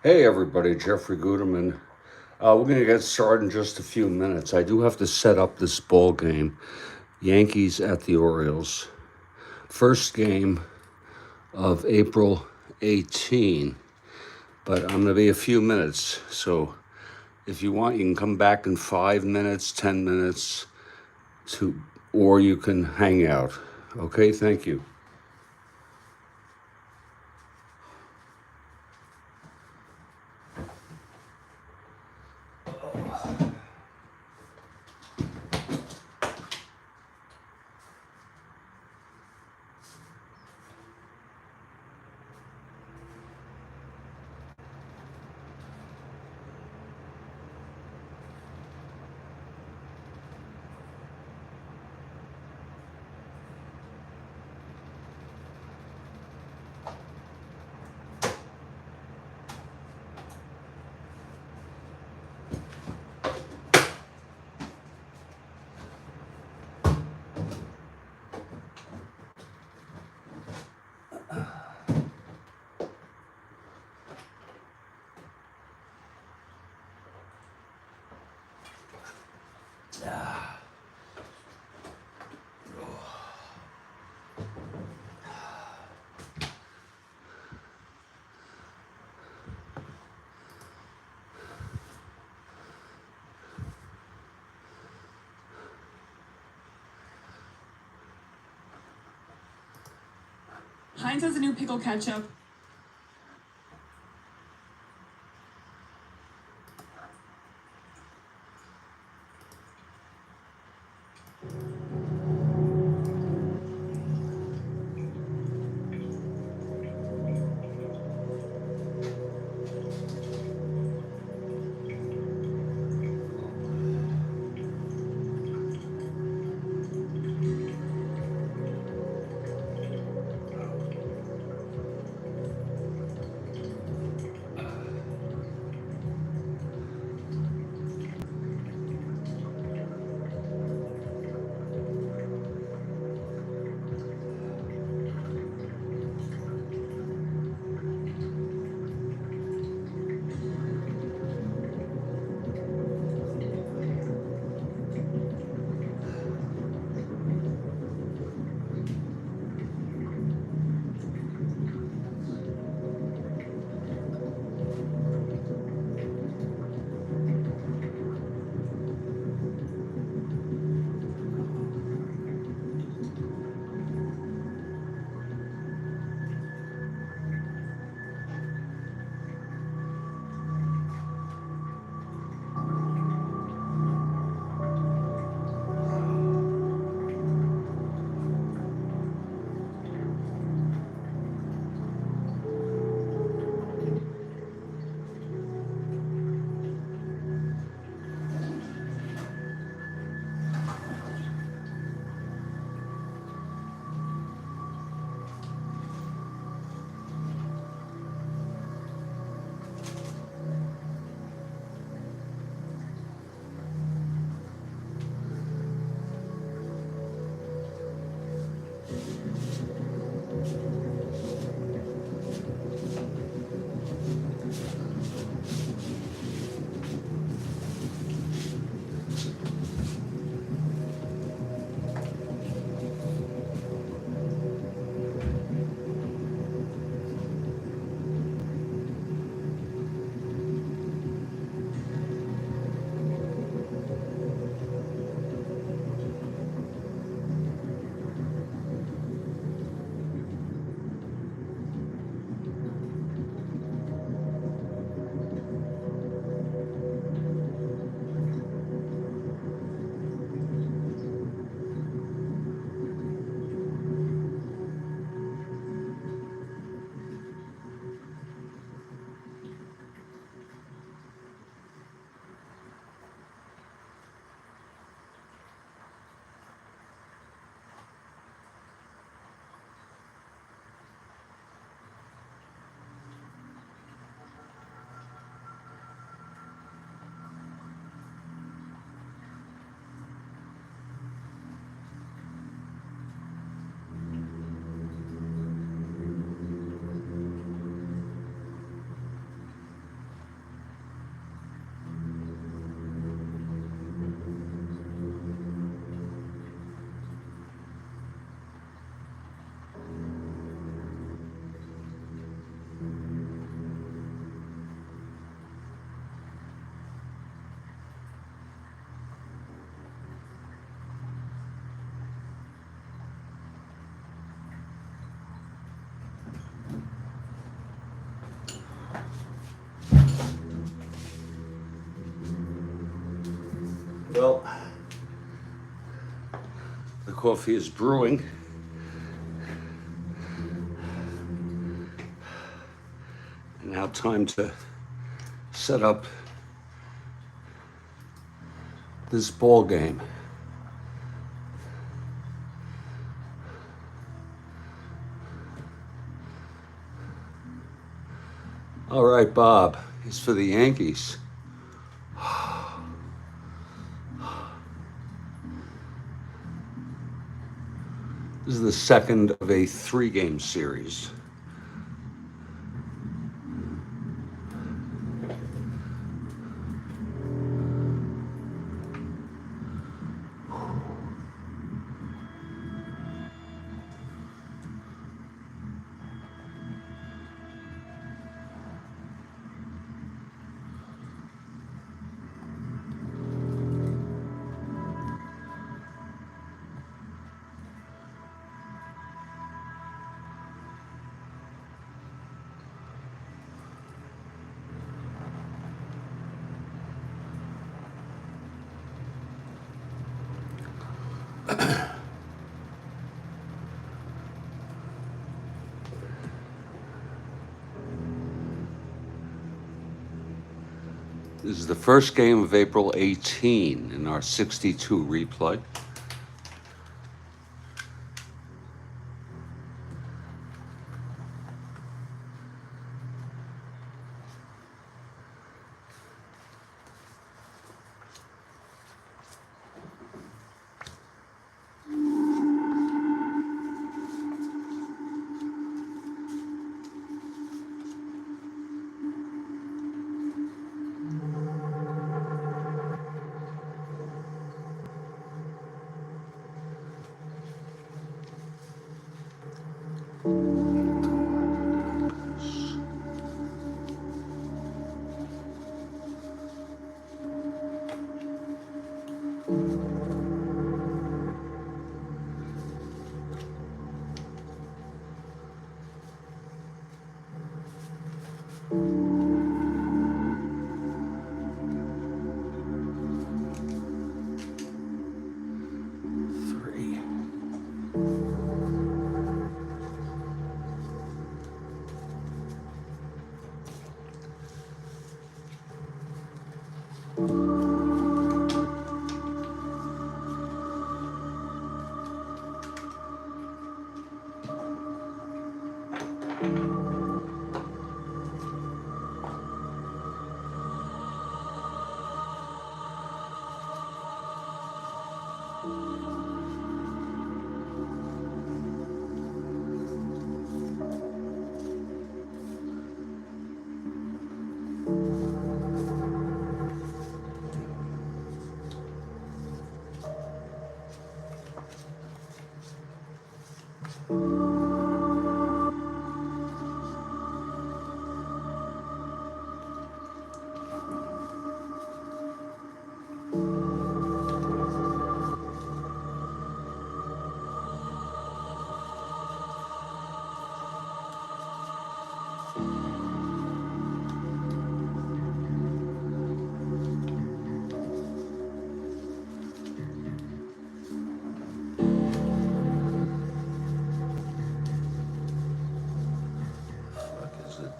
Hey everybody, Jeffrey Guterman. We're going to get started in just a few minutes. I do have to set up this ball game. Yankees at the Orioles. First game of April 18. But I'm going to be a few minutes. So if you want, you can come back in 5 minutes, 10 minutes, or you can hang out. Okay, thank you. Heinz has a new pickle ketchup. coffee is brewing. And now time to set up this ball game. All right, Bob, it's for the Yankees. This is the second of a 3-game series. This is the first game of April 18 in our 62 replay.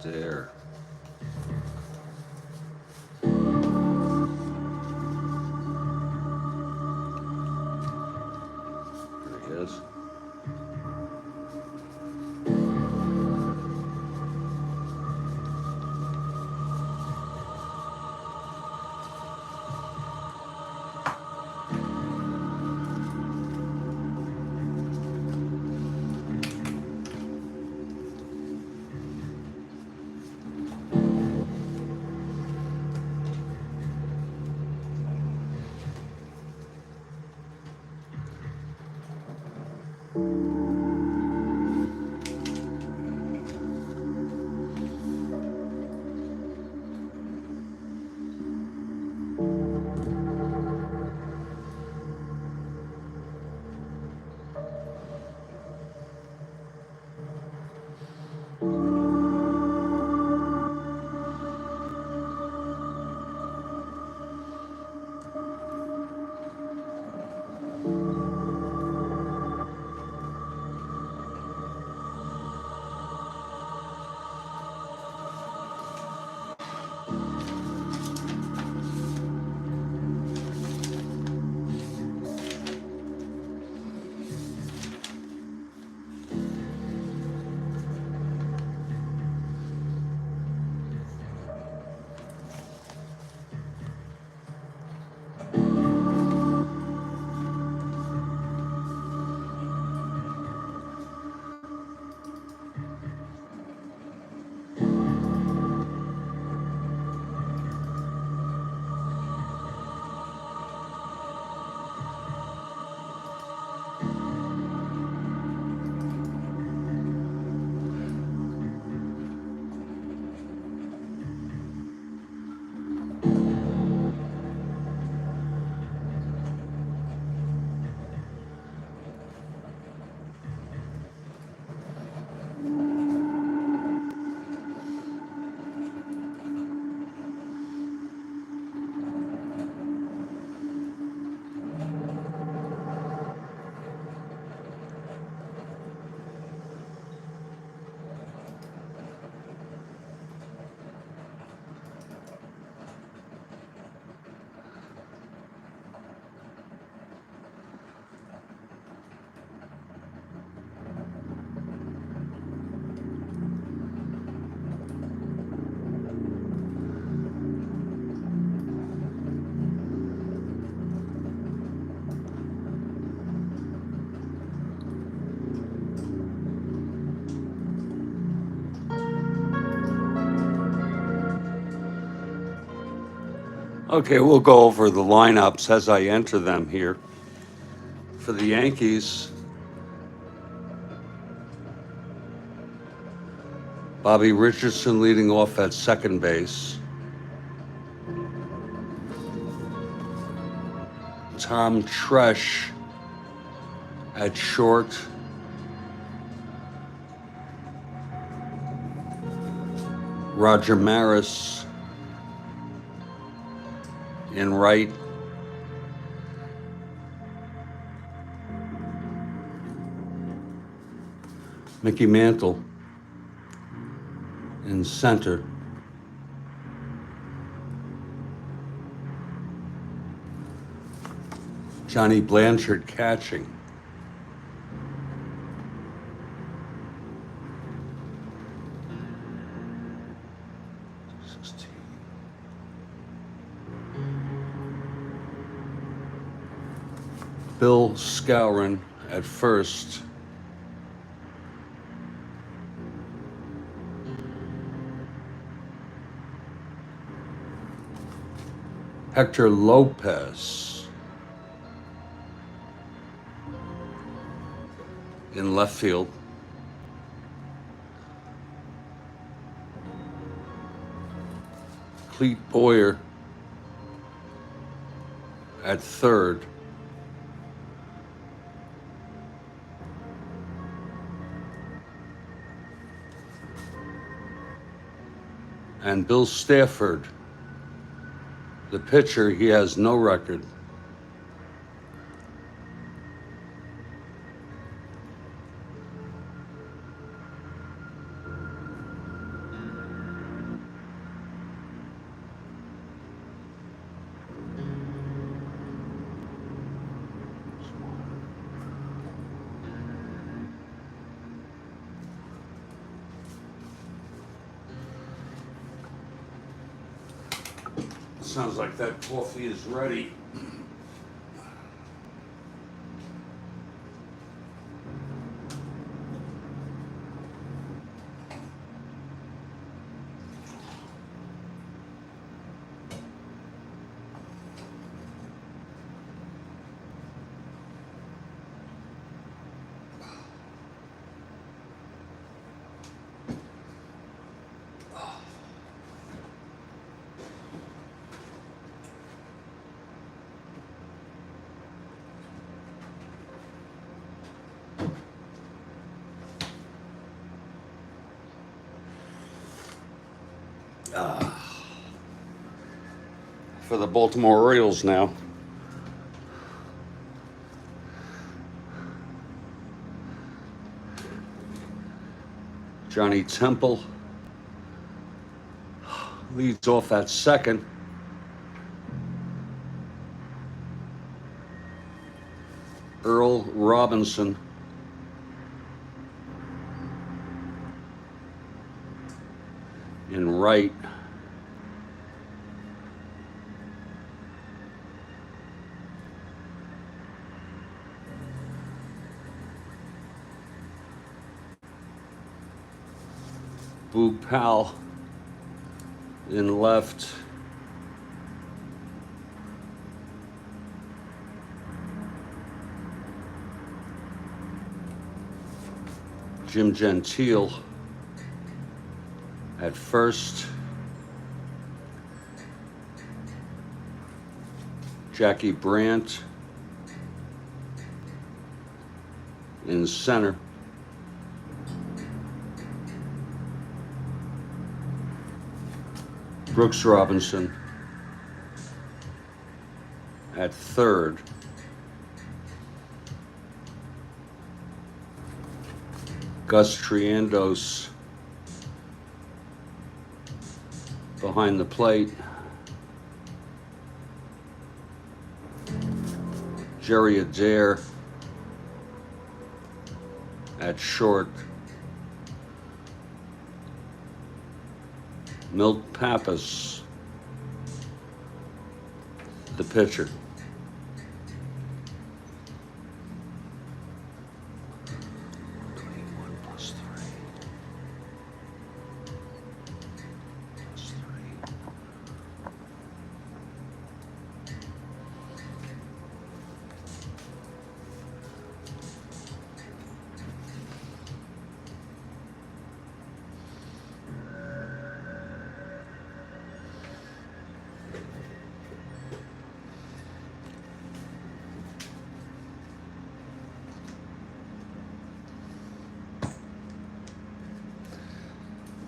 There. There he is. Okay, we'll go over the lineups as I enter them here. For the Yankees, Bobby Richardson leading off at second base. Tom Tresh at short. Roger Maris in right. Mickey Mantle in center. Johnny Blanchard catching. Bill Skowron at first. Hector Lopez in left field. Clete Boyer at third. And Bill Stafford, the pitcher, he has no record. Sounds like that coffee is ready. For the Baltimore Orioles now. Johnny Temple leads off at second. Earl Robinson in right. Boo Powell in left. Jim Gentile at first. Jackie Brandt in center. Brooks Robinson at third. Gus Triandos behind the plate. Jerry Adair at short. Milt Pappas, the pitcher.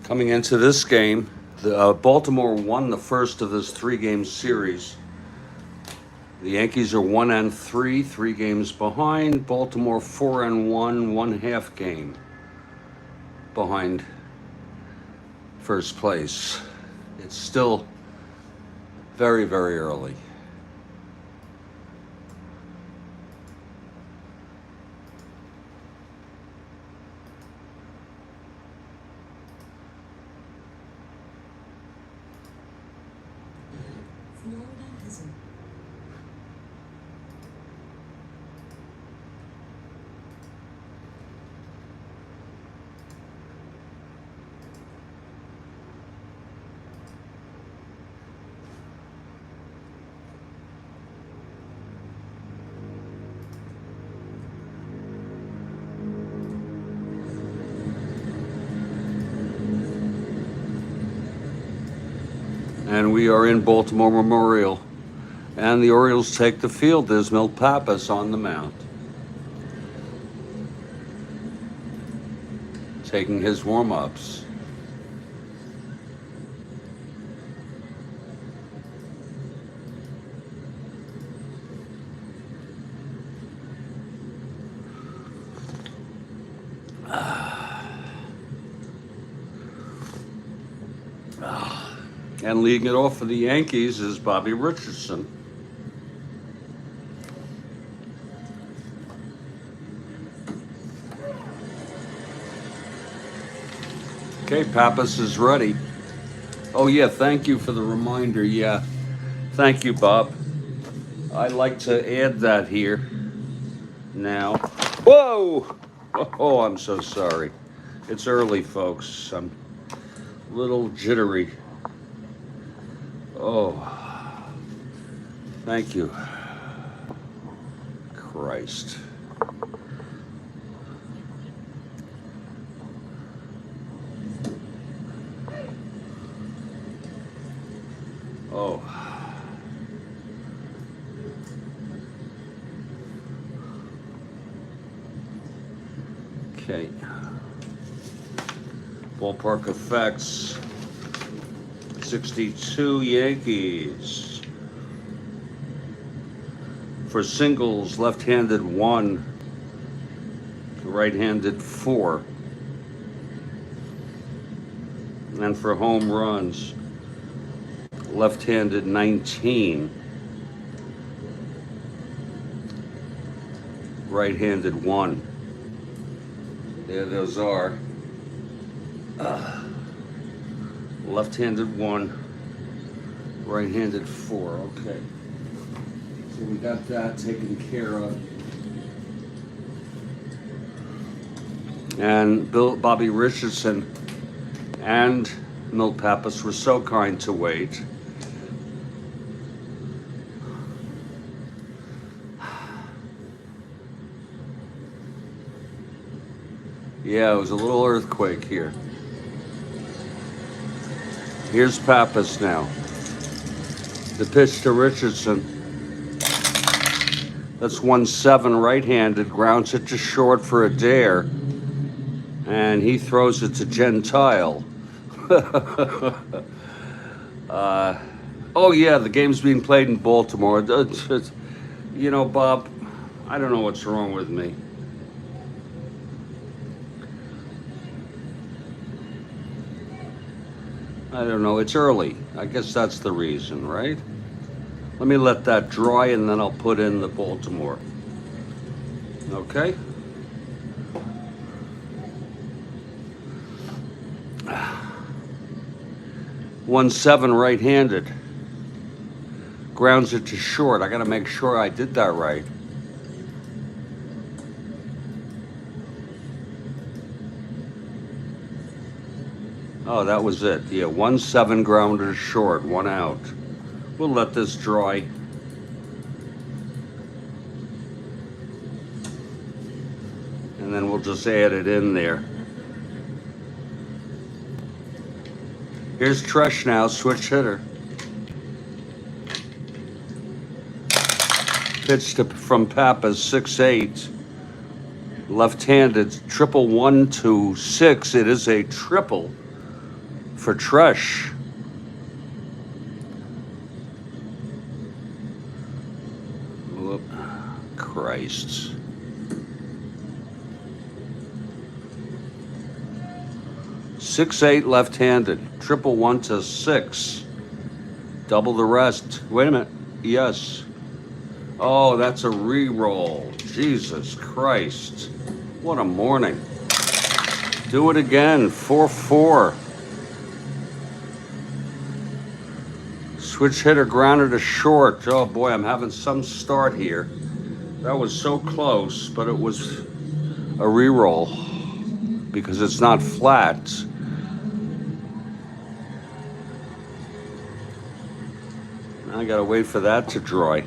Coming into this game, the Baltimore won the first of this 3-game series. The Yankees are 1-3, 3 games behind. Baltimore 4-1, 1/2 game behind first place. It's still very, very early. And we are in Baltimore Memorial. And the Orioles take the field. There's Pappas on the mound, taking his warm-ups. And leading it off for the Yankees is Bobby Richardson. Okay, Pappas is ready. Oh yeah, thank you for the reminder. Yeah, thank you, Bob. I'd like to add that here now. Whoa! Oh, I'm so sorry. It's early, folks. I'm a little jittery. Oh, thank you. Christ. Oh. Okay. Ballpark effects. 62 Yankees. For singles, left-handed 1, right-handed 4. And for home runs, left-handed 19, right-handed 1. There those are. Left-handed 1, right-handed 4. Okay. So we got that taken care of. And Bobby Richardson and Pappas were so kind to wait. Yeah, it was a little earthquake here. Here's Pappas now. The pitch to Richardson. That's 1-7 right-handed, grounds it to short for a dare. And he throws it to Gentile. Oh yeah, the game's being played in Baltimore. You know, Bob, I don't know what's wrong with me. I don't know, it's early. I guess that's the reason, right? Let me let that dry and then I'll put in the Baltimore. Okay? One 7 right-handed. Grounds it to short. I gotta make sure I did that right. Oh, that was it. Yeah, 1-7 grounder short, 1 out. We'll let this dry. And then we'll just add it in there. Here's Tresh now, switch hitter. Pitch from Pappas, 6-8. Left-handed, triple 1-6. It is a triple. for Tresh. Whoop. Christ. Six, 8 left-handed. 111 to 6. Double the rest. Wait a minute. Yes. Oh, that's a re-roll. Jesus Christ. What a morning. Do it again. 4-4. Switch hitter grounded to short. Oh boy, I'm having some start here. That was so close, but it was a re-roll because it's not flat. I gotta wait for that to dry.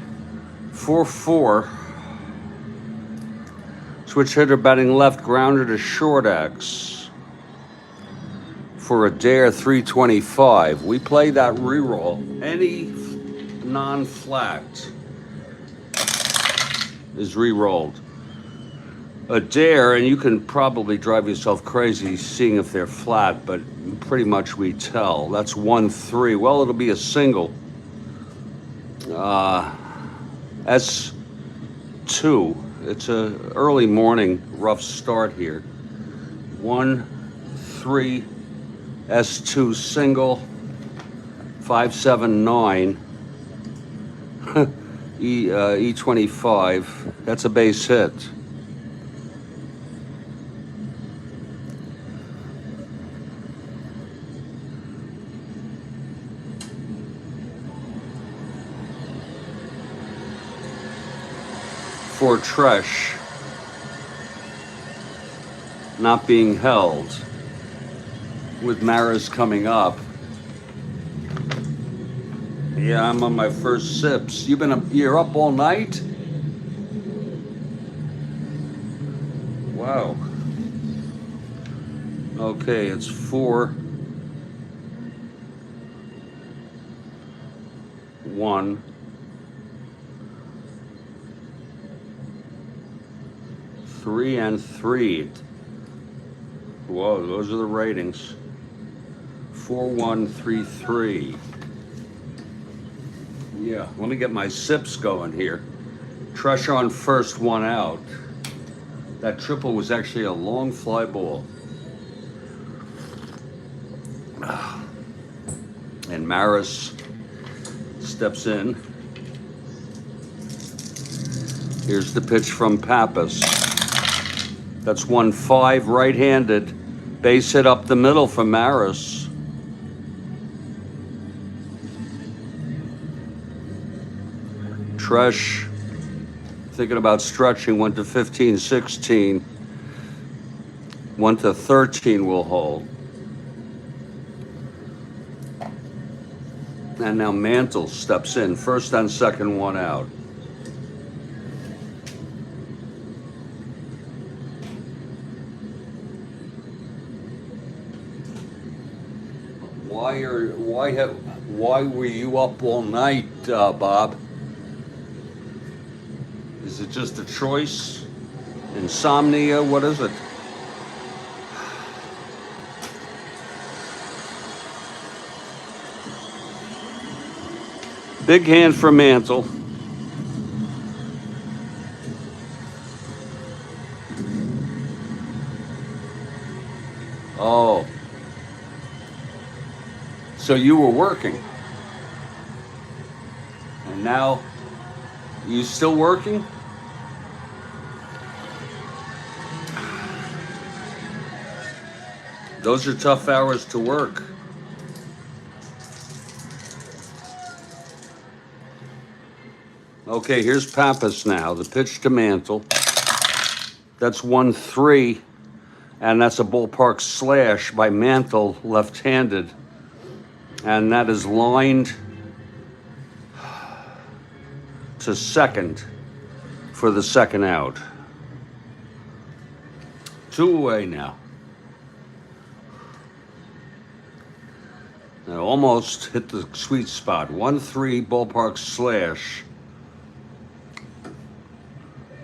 4-4. Switch hitter batting left, grounder to short X. For a dare 325. We play that re-roll. Any non-flat is re-rolled. A dare, and you can probably drive yourself crazy seeing if they're flat, but pretty much we tell. That's 1-3. Well, it'll be a single. S2. It's a early morning rough start here. 1-3. S2 single. 5-7-9. E25. That's a base hit. For Tresh, not being held, with Maris coming up. Yeah, I'm on my first sips. You're up all night? Wow. Okay, it's 4-1. 3-3. Whoa, those are the ratings. 4-1-3-3. Yeah, let me get my sips going here. Tresh on first, 1 out. That triple was actually a long fly ball. And Maris steps in. Here's the pitch from Pappas. That's 1-5 right-handed. Base hit up the middle for Maris. Tresh, thinking about stretching, went to 15-16. Went to 13 will hold. And now Mantle steps in. First and second, 1 out. Why were you up all night, Bob? Is it just a choice? Insomnia? What is it? Big hand for Mantle. Oh. So you were working. And now, you still working? Those are tough hours to work. Okay, here's Pappas now. The pitch to Mantle. That's 1-3, and that's a ballpark slash by Mantle, left-handed. And that is lined to second for the second out. 2 away now. Now almost hit the sweet spot. 1-3 ballpark slash.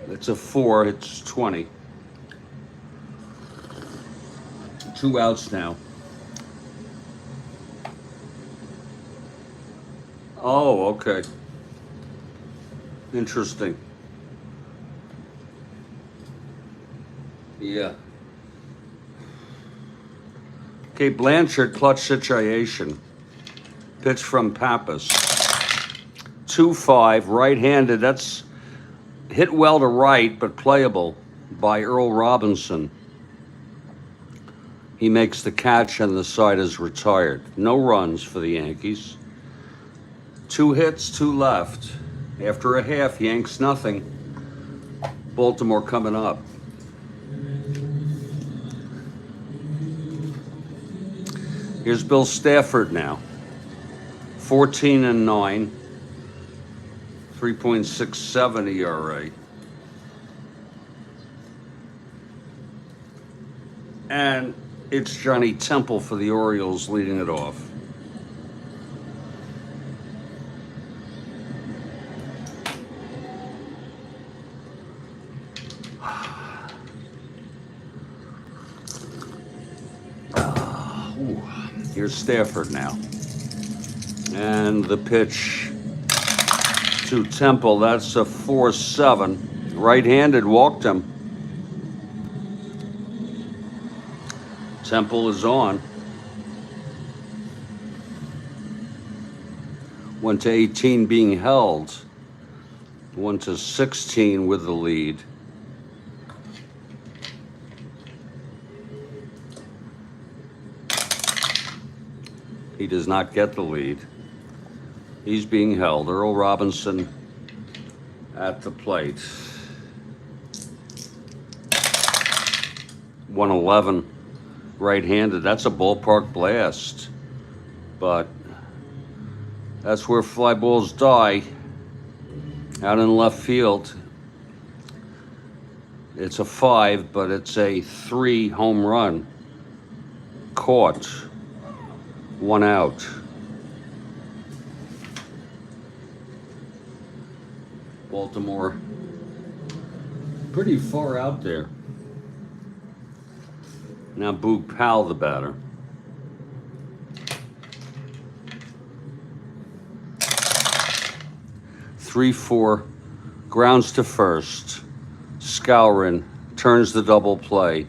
It's a 4, it's 20. 2 outs now. Oh, okay. Interesting. Yeah. Okay, Blanchard, clutch situation. Pitch from Pappas. 2-5, right-handed. That's hit well to right, but playable by Earl Robinson. He makes the catch and the side is retired. No runs for the Yankees. 2 hits, 2 left. After a half, Yanks nothing. Baltimore coming up. Here's Bill Stafford now. 14-9. 3.67 ERA. And it's Johnny Temple for the Orioles leading it off. Here's Stafford now. And the pitch to Temple, that's a 4-7. Right-handed, walked him. Temple is on. Went to 18 being held. Went to 16 with the lead. He does not get the lead. He's being held. Earl Robinson at the plate. 111, right-handed. That's a ballpark blast. But that's where fly balls die. Out in left field. It's a 5, but it's a 3 home run. Caught. 1 out. Baltimore pretty far out there. Now Boog Powell, the batter. Three, 4, grounds to first. Skowron turns the double play.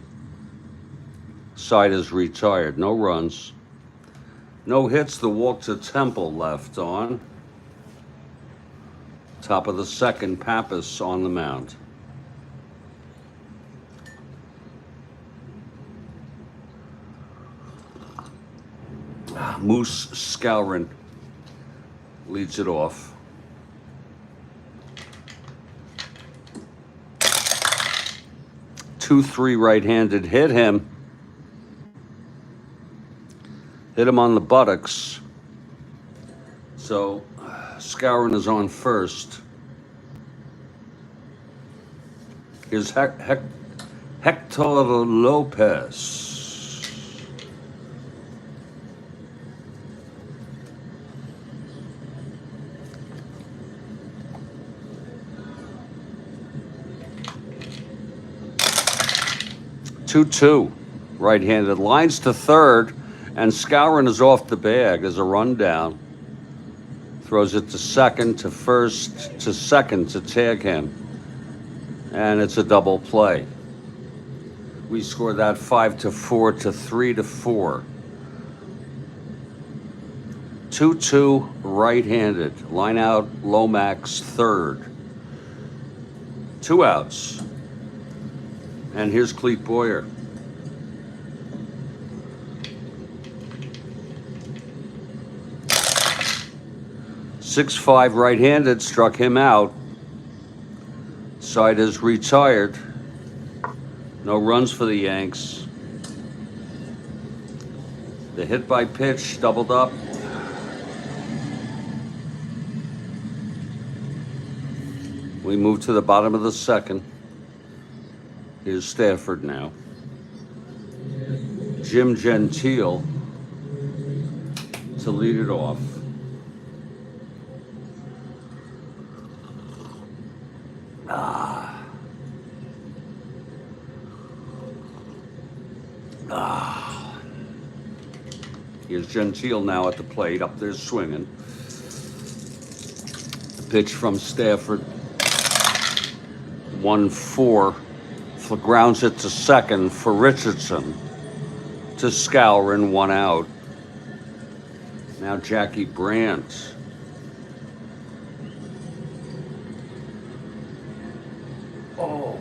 Side is retired. No runs. No hits. The walk to Temple left on. Top of the second, Pappas on the mound. Moose Skowron leads it off. Two, 3 right-handed, hit him on the buttocks. So Skowron is on first. Here's Hector Lopez. Two, right-handed, lines to third, and Skowron is off the bag. There's a rundown. Throws it to second, to first, to second to tag him. And it's a double play. We score that 5-4 to 3-4. 2-2, right-handed. Line out, Lomax third. 2 outs. And here's Clete Boyer. .65 right-handed, struck him out. Side is retired. No runs for the Yanks. The hit by pitch doubled up. We move to the bottom of the second. Here's Stafford now. Jim Gentile to lead it off. Here's Gentile now at the plate, up there swinging. Pitch from Stafford. 1-4. Grounds it to second for Richardson. To Skowron, 1 out. Now Jackie Brandt. Oh.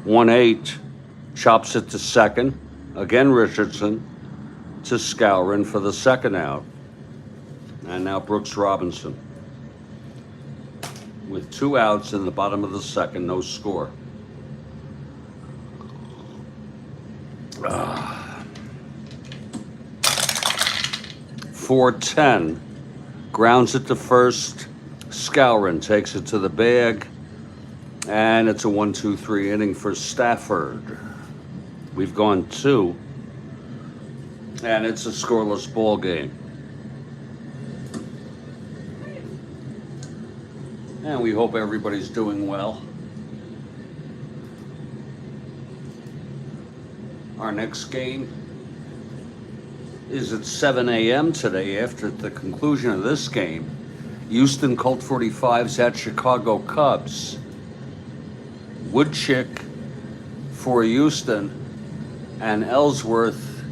One eight, chops it to second. Again Richardson to Skowron for the second out. And now Brooks Robinson. With 2 outs in the bottom of the second, no score. 4-10, grounds it to first. Skowron takes it to the bag. And it's a 1-2-3 inning for Stafford. We've gone 2. And it's a scoreless ball game. And we hope everybody's doing well. Our next game is at 7 a.m. today. After the conclusion of this game, Houston Colt 45s at Chicago Cubs. Woodchick for Houston and Ellsworth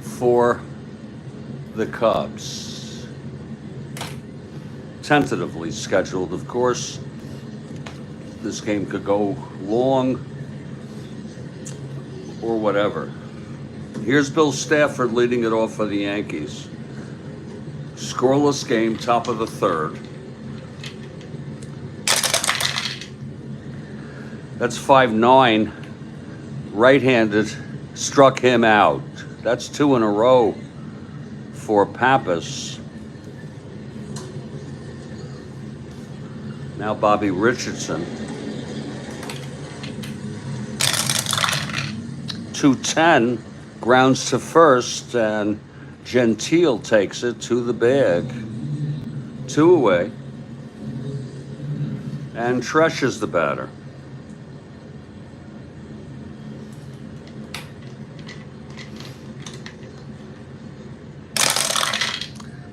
for the Cubs. Tentatively scheduled, of course. This game could go long or whatever. Here's Bill Stafford leading it off for the Yankees. Scoreless game, top of the third. That's 5-9. Right-handed, struck him out. That's 2 in a row for Pappas. Now Bobby Richardson. 2-10, grounds to first, and Gentile takes it to the bag. 2 away. And Tresh is the batter.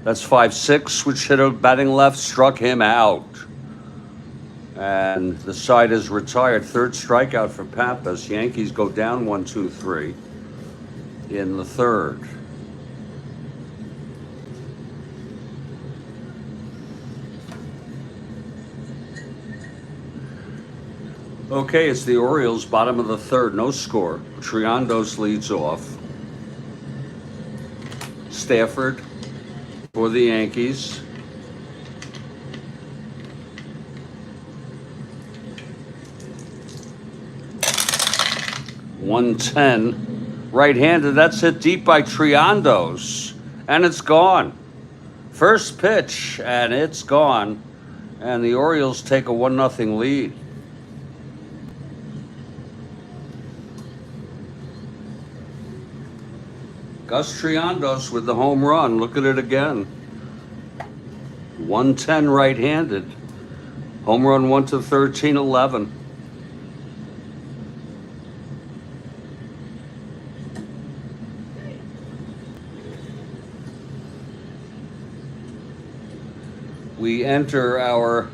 That's 5-6, which hit a batting left, struck him out. And the side is retired. Third strikeout for Pappas. Yankees go down 1-2-3 in the third. Okay, it's the Orioles, bottom of the third, no score. Triandos leads off. Stafford for the Yankees. .110, right-handed. That's hit deep by Triandos, and it's gone. First pitch, and it's gone. And the Orioles take a 1-0 lead. Gus Triandos with the home run. Look at it again. 110 right-handed. Home run 1-13-11. We enter our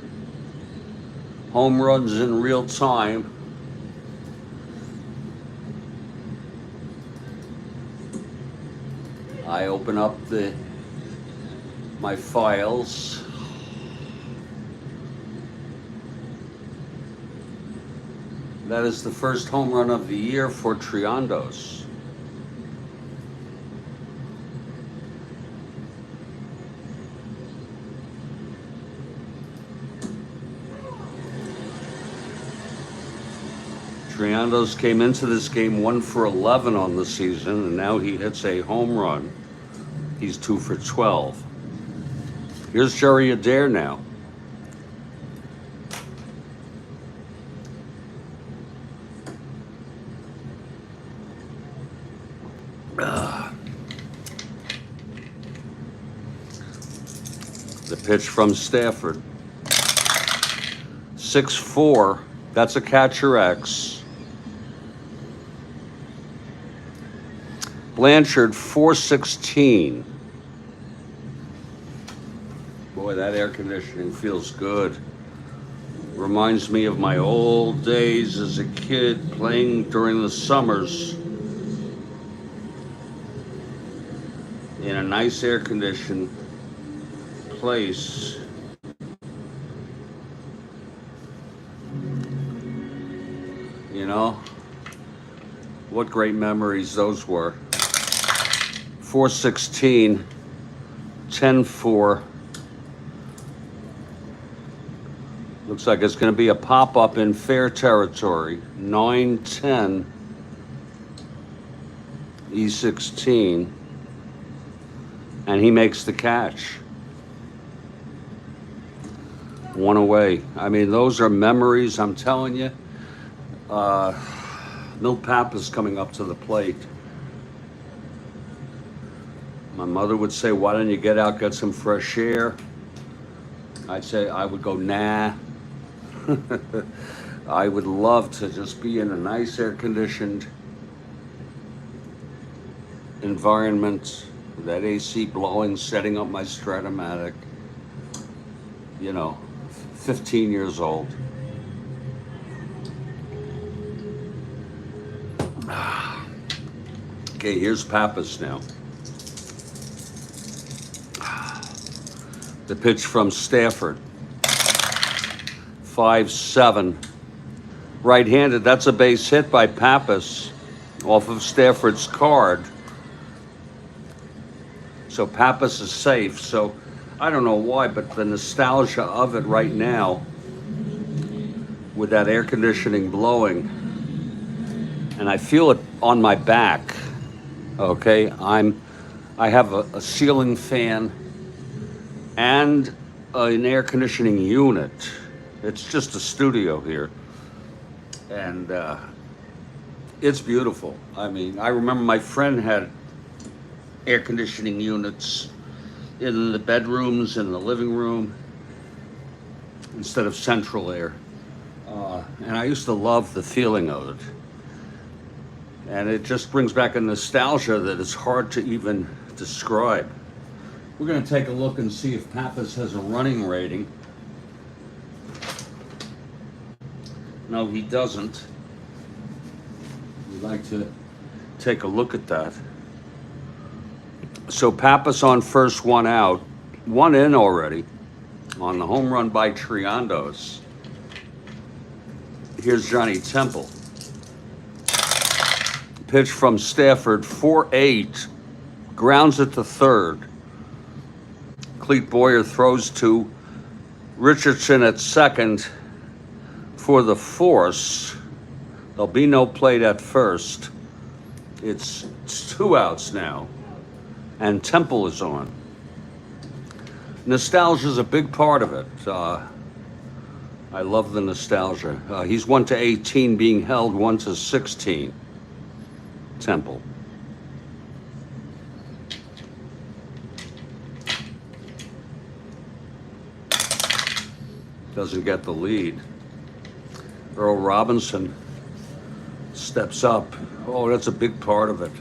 home runs in real time. I open up my files. That is the first home run of the year for Triandos. Triandos came into this game 1 for 11 on the season, and now he hits a home run. He's 2 for 12. Here's Jerry Adair now. The pitch from Stafford. 6-4 That's a catcher X. Blanchard, 416. Boy, that air conditioning feels good. Reminds me of my old days as a kid playing during the summers in a nice air-conditioned place. You know, what great memories those were. 416, 10-4. Looks like it's going to be a pop-up in fair territory. 9-10, E16. And he makes the catch. One away. I mean, those are memories, I'm telling you. Milt Pappas coming up to the plate. My mother would say, why don't you get out, get some fresh air? I'd say, I would go, nah. I would love to just be in a nice air-conditioned environment, with that AC blowing, setting up my Strat-O-Matic. You know, 15 years old. Okay, here's Pappas now. The pitch from Stafford. 5-7. Right-handed. That's a base hit by Pappas off of Stafford's card. So Pappas is safe. So I don't know why, but the nostalgia of it right now with that air conditioning blowing, and I feel it on my back. Okay, I have a ceiling fan and an air conditioning unit. It's just a studio here, and it's beautiful. I mean, I remember my friend had air conditioning units in the bedrooms and the living room instead of central air, and I used to love the feeling of it. And it just brings back a nostalgia that is hard to even describe. We're going to take a look and see if Pappas has a running rating. No, he doesn't. We'd like to take a look at that. So Pappas on first, one out, one in already on the home run by Triandos. Here's Johnny Temple. Pitch from Stafford, 4-8, grounds it to third. Clete Boyer throws to Richardson at second for the force. There'll be no plate at first. It's 2 outs now, and Temple is on. Nostalgia is a big part of it. I love the nostalgia. He's 1-18 being held, 1-16. Temple. Doesn't get the lead. Earl Robinson steps up. Oh, that's a big part of it.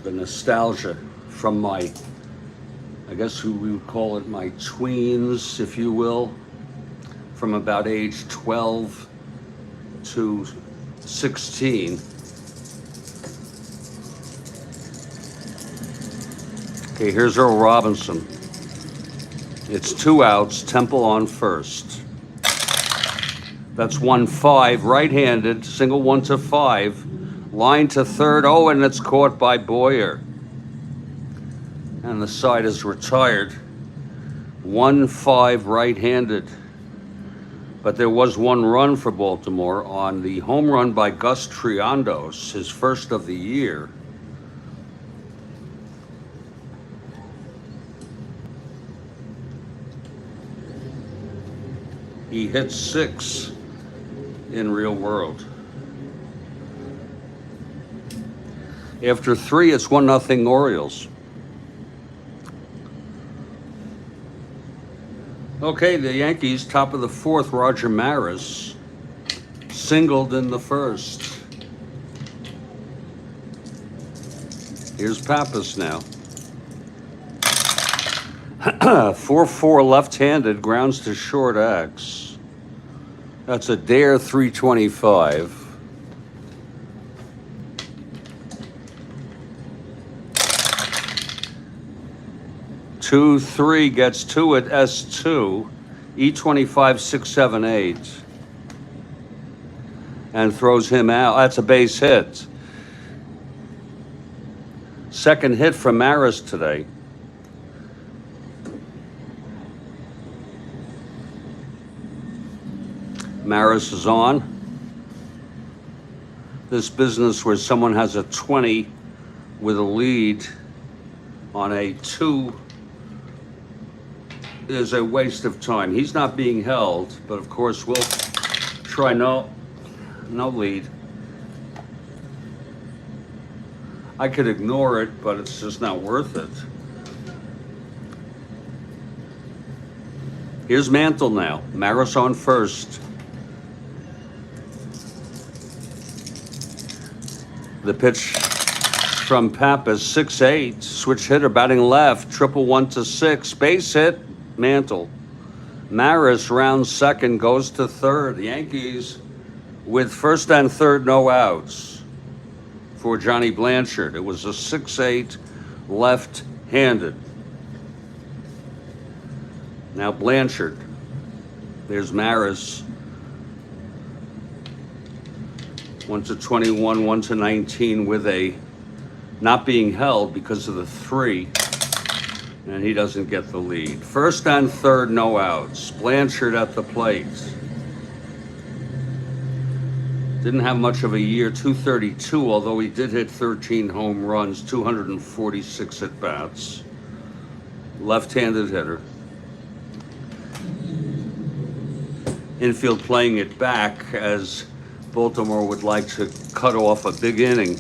The nostalgia from my, I guess who we would call it, my tweens, if you will, from about age 12 to 16. Okay, here's Earl Robinson. It's 2 outs, Temple on first. That's 1-5, right-handed, single 1-5, line to third. Oh, and it's caught by Boyer. And the side is retired. 1-5, right-handed. But there was 1 run for Baltimore on the home run by Gus Triandos, his first of the year. He hit 6 in real world. After 3, it's 1-0 Orioles. Okay, the Yankees, top of the 4th, Roger Maris. singled in the first. Here's Pappas now. 4-4 left-handed, grounds to short X. That's a dare 325. Two, three, gets two at S2, E25, 6, 7, 8, and throws him out. That's a base hit. Second hit from Maris today. Maris is on. This business where someone has a 20 with a lead on a 2 is a waste of time. He's not being held, but of course we'll try no lead. I could ignore it, but it's just not worth it. Here's Mantle now. Maris on first. The pitch from Pappas, 6-8, switch hitter, batting left, 1-1 to 6, base hit, Mantle. Maris rounds second, goes to third. The Yankees with first and third, no outs for Johnny Blanchard. It was a 6-8 left-handed. Now Blanchard. There's Maris. 1-21, 1-19 with a not being held because of the 3, and he doesn't get the lead. First and third, no outs. Blanchard at the plate. Didn't have much of a year, 232, although he did hit 13 home runs, 246 at-bats. Left-handed hitter. Infield playing it back as Baltimore would like to cut off a big inning.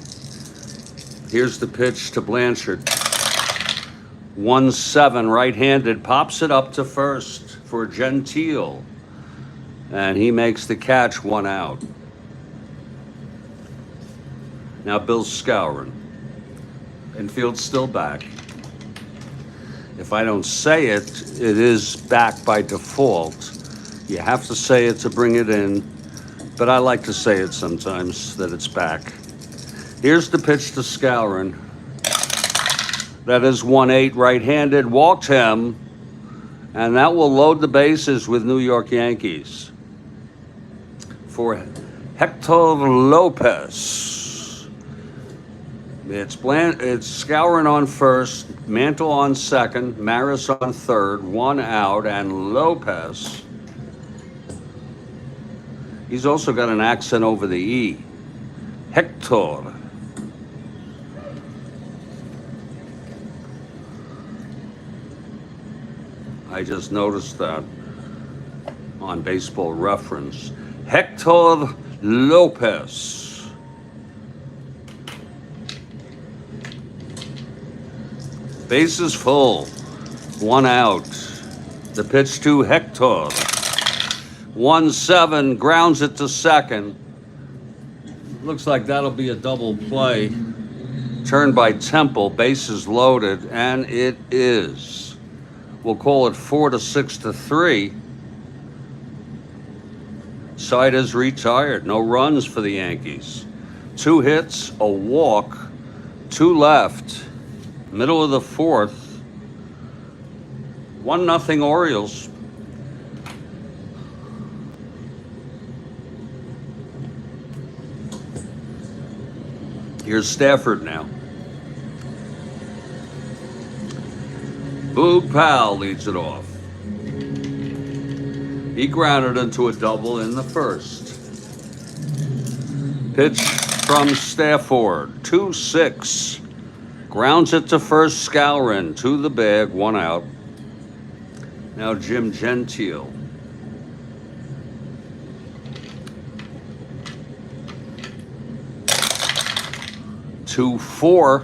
Here's the pitch to Blanchard. 1-7, right-handed, pops it up to first for Gentile. And he makes the catch, 1 out. Now Bill's scouring. Infield's still back. If I don't say it, it is back by default. You have to say it to bring it in, but I like to say it sometimes that it's back. Here's the pitch to Skowron. That is 1-8 right-handed, walked him, and that will load the bases with New York Yankees. For Hector Lopez. It's Skowron on first, Mantle on second, Maris on third, 1 out, and Lopez. He's also got an accent over the E. Hector. I just noticed that on Baseball Reference. Hector Lopez. Bases full, 1 out. The pitch to Hector. 1-7, grounds it to second. Looks like that'll be a double play. Turned by Temple, bases loaded, and it is. We'll call it 4-6-3. Side is retired. No runs for the Yankees. 2 hits, a walk, 2 left. Middle of the fourth. 1-0 Orioles. Here's Stafford now. Boog Powell leads it off. He grounded into a double in the first. Pitch from Stafford, 2-6. Grounds it to first, Skowron to the bag, 1 out. Now Jim Gentile. Two, 4,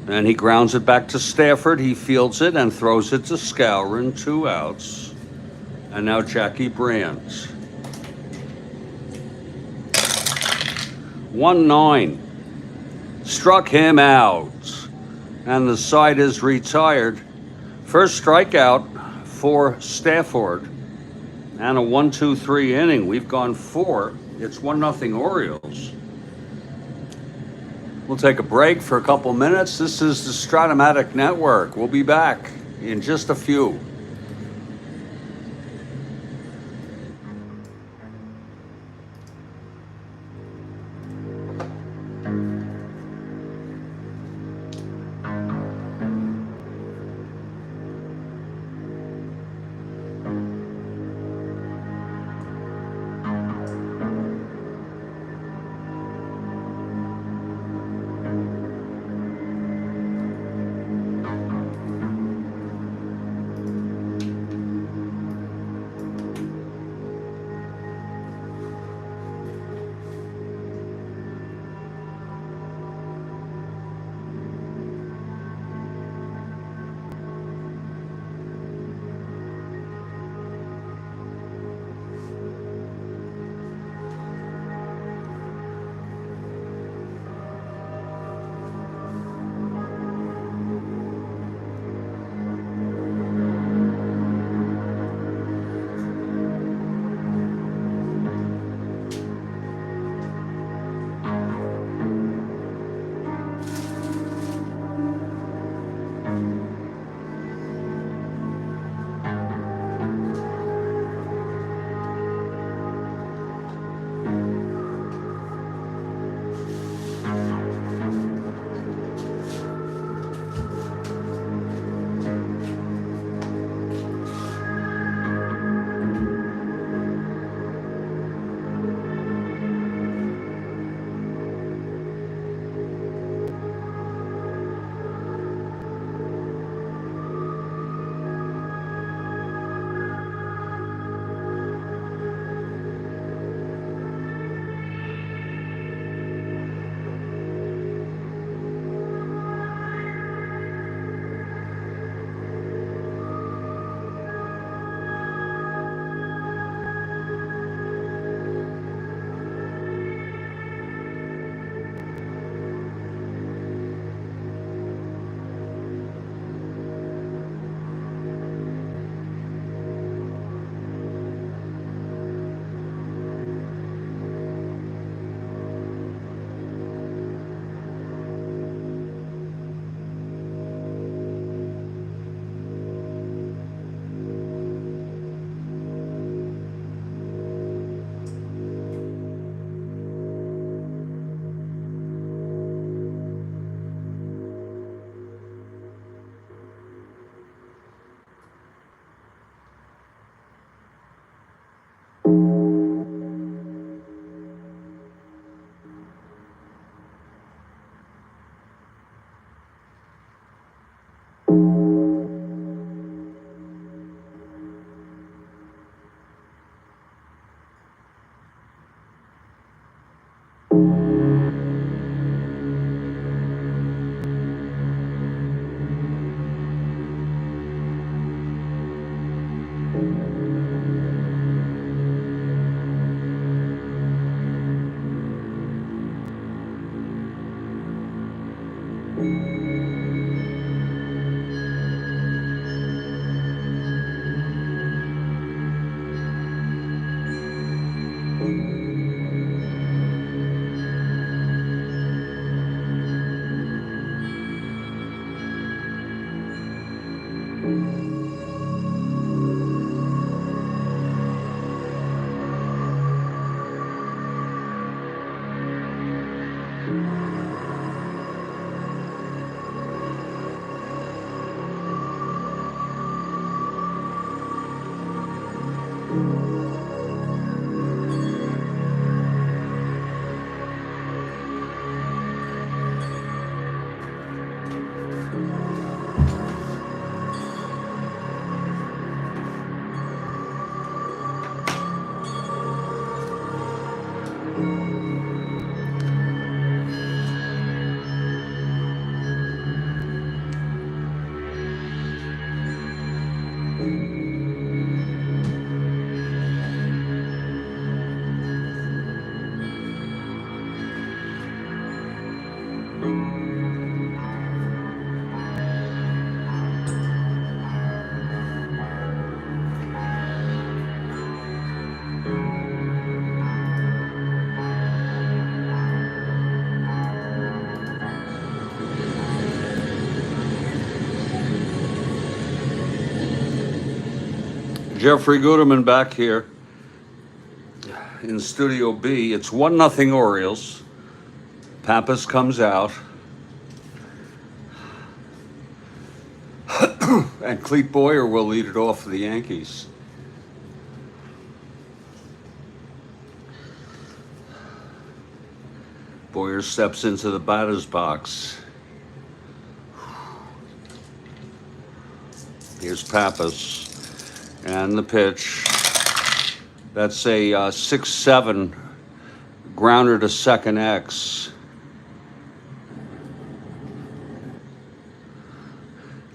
and he grounds it back to Stafford. He fields it and throws it to Skowron, 2 outs. And now Jackie Brandt. 1-9. Struck him out. And the side is retired. First strikeout for Stafford. And a 1-2-3 inning. We've gone 4. It's 1-0 Orioles. We'll take a break for a couple minutes. This is the Strat-O-Matic Network. We'll be back in just a few. Jeffrey Guterman back here in Studio B. It's 1-0 Orioles. Pappas comes out. And Clete Boyer will lead it off for the Yankees. Boyer steps into the batter's box. Here's Pappas. And the pitch. That's a 6-7 grounder to second X.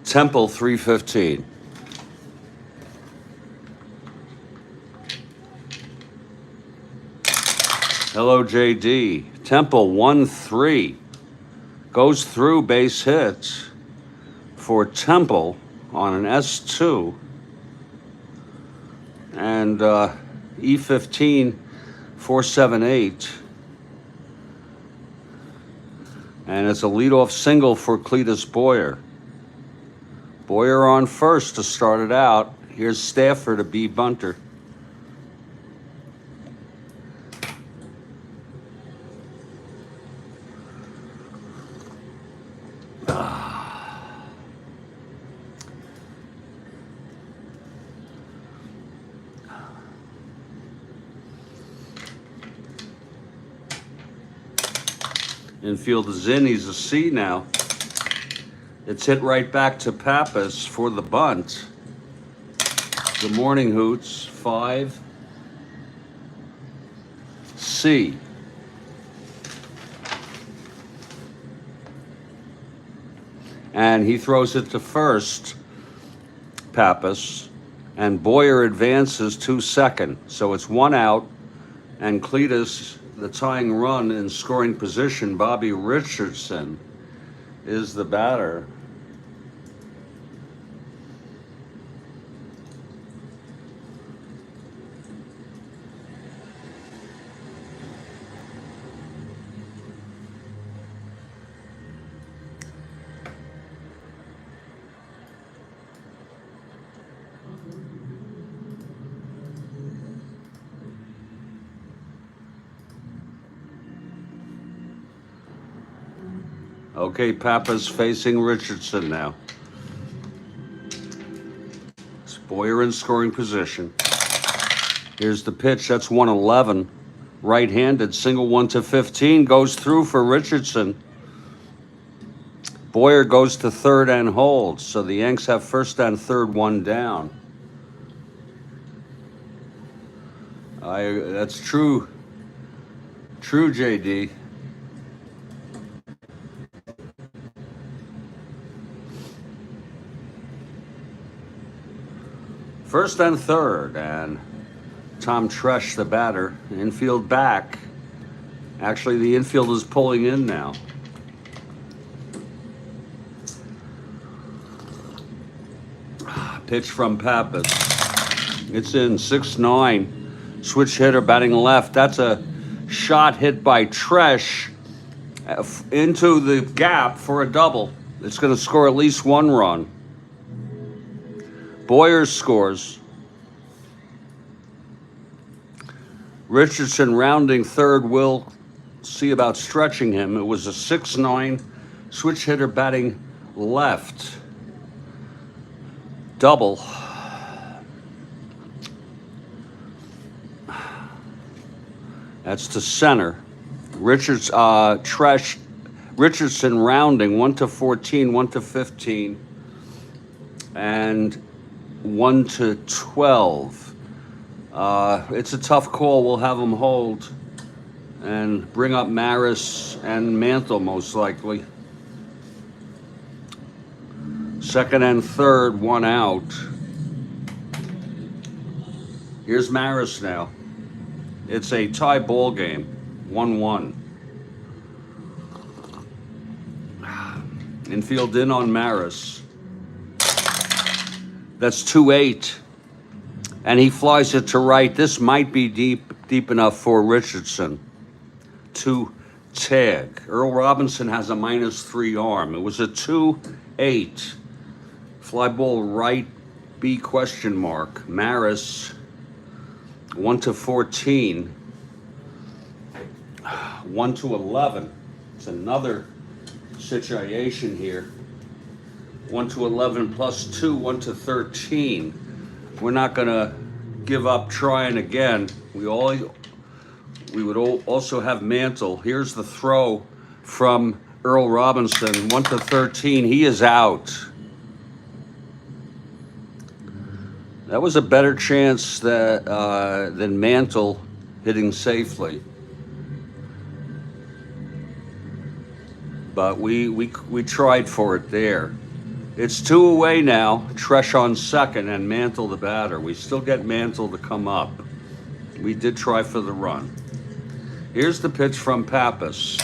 Temple 315. Hello, JD. Temple 1-3. Goes through base hit for Temple on an S2. And E15 478. And it's a leadoff single for Cletus Boyer. Boyer on first to start it out. Here's Stafford, a B bunter. Infield is in. He's a C now. It's hit right back to Pappas for the bunt. Good morning, Hoots. 5 C. And he throws it to first, Pappas, and Boyer advances to second. So it's 1 out, and Cletus, the tying run in scoring position, Bobby Richardson, is the batter. Okay, Pappas facing Richardson now. It's Boyer in scoring position. Here's the pitch. That's 1-11. Right-handed, single 1-15. Goes through for Richardson. Boyer goes to third and holds. So the Yanks have first and third, 1 down. That's true. True, JD. First and third, and Tom Tresh, the batter, infield back. Actually, the infield is pulling in now. Pitch from Pappas. It's in 6-9. Switch hitter batting left. That's a shot hit by Tresh into the gap for a double. It's going to score at least 1 run. Boyer scores. Richardson rounding third. Will see about stretching him. It was a 6-9 switch hitter batting left. Double. That's to center. Richardson rounding 1-14, 1-15, and 1-12. It's a tough call. We'll have them hold and bring up Maris and Mantle most likely. Second and third, 1 out. Here's Maris now. It's a tie ball game, 1-1. Infield in on Maris. That's 2-8. And he flies it to right. This might be deep enough for Richardson to tag. Earl Robinson has a -3 arm. It was a 2-8. Fly ball right B question mark. Maris, 1-14. 1-11. It's another situation here. 1-11 plus 2, 1-13. We're not gonna give up trying again. We would also have Mantle. Here's the throw from Earl Robinson, 1-13. He is out. That was a better chance than Mantle hitting safely. But we tried for it there. It's 2 away now. Tresh on second and Mantle the batter. We still get Mantle to come up. We did try for the run. Here's the pitch from Pappas.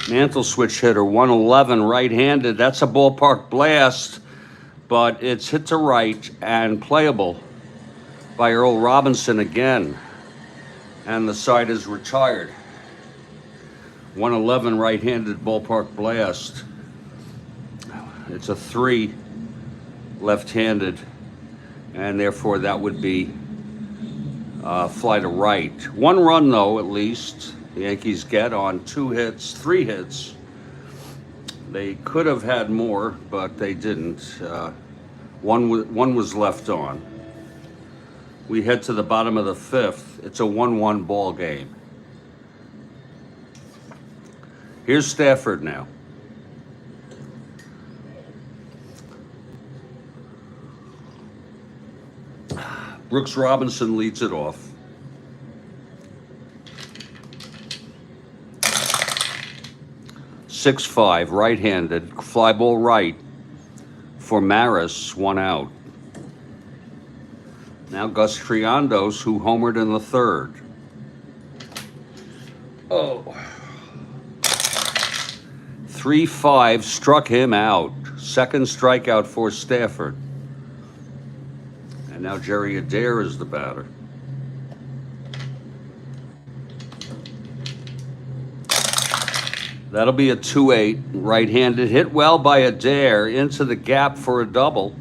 Mantle switch hitter, 111, right-handed. That's a ballpark blast, but it's hit to right and playable by Earl Robinson again. And the side is retired. 111 right-handed ballpark blast. It's a 3 left-handed, and therefore that would be fly to right. 1 run, though, at least, the Yankees get on 2 hits, 3 hits. They could have had more, but they didn't. One was left on. We head to the bottom of the 5th. It's a 1-1 ball game. Here's Stafford now. Brooks Robinson leads it off. .65, right-handed, fly ball right for Maris, 1 out. Now Gus Triandos, who homered in the 3rd. Oh. 3-5, struck him out. 2nd strikeout for Stafford. And now Jerry Adair is the batter. That'll be a 2-8, right-handed, hit well by Adair into the gap for a double.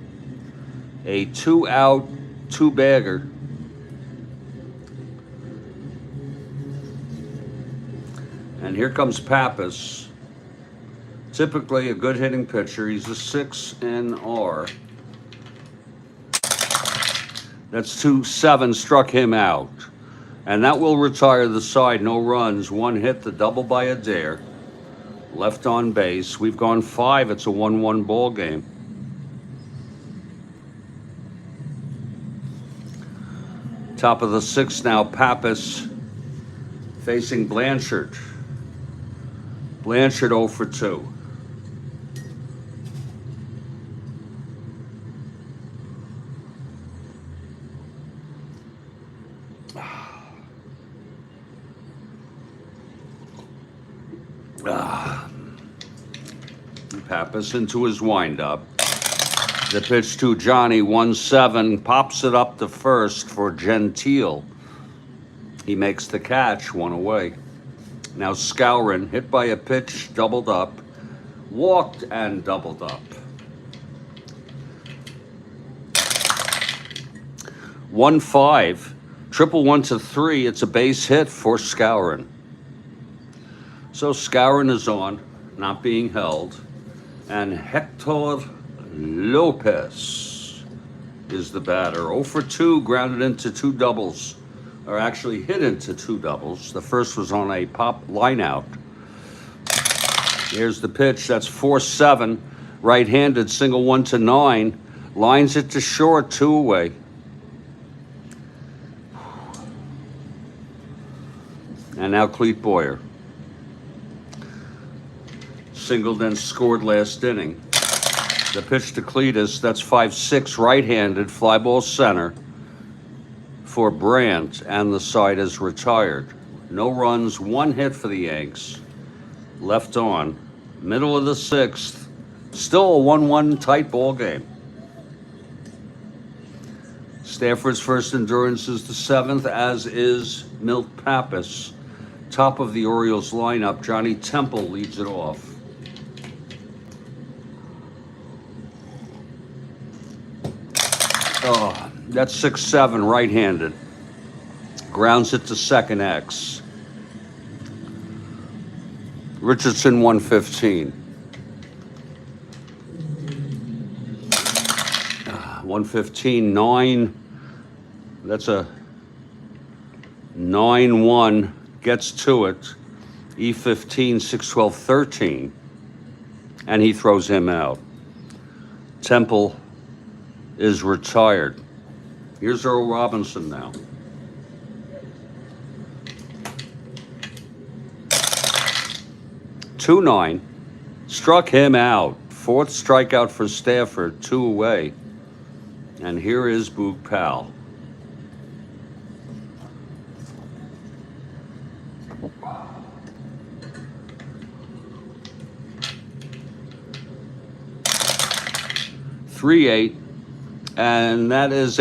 A 2-out, 2-bagger. And here comes Pappas. Typically a good hitting pitcher. He's a 6 NR. That's 2-7, struck him out. And that will retire the side. No runs, 1 hit, the double by Adair. Left on base. We've gone 5. It's a 1-1 ball game. Top of the 6th now, Pappas facing Blanchard. Blanchard 0 for 2. Pappas into his windup. The pitch to Johnny, 1-7, pops it up to first for Gentile. He makes the catch, 1 away. Now Skowron, hit by a pitch, doubled up, walked and doubled up. 1-5, triple 1-3, it's a base hit for Skowron. So Skowron is on, not being held. And Hector Lopez is the batter. 0 for 2, grounded into 2 doubles, or actually hit into 2 doubles. The first was on a pop line out. Here's the pitch. That's 4-7, right-handed, single 1-9. Lines it to short, 2 away. And now Clete Boyer. Singled and scored last inning. The pitch to Cletus, that's 5-6, right-handed, fly ball center for Brandt, and the side is retired. No runs, 1 hit for the Yanks. Left on. Middle of the 6th. Still a 1-1 tight ball game. Stafford's first endurance is the 7th, as is Milt Pappas. Top of the Orioles lineup, Johnny Temple leads it off. Oh, that's 6-7 right-handed. Grounds it to second X. Richardson 115. 115, 9. That's a 9-1. Gets to it. E15, 6-12, 13. And he throws him out. Temple is retired. Here's Earl Robinson now. Two 9. Struck him out. Fourth strikeout for Stafford. 2 away. And here is Boog Powell. .38, and that is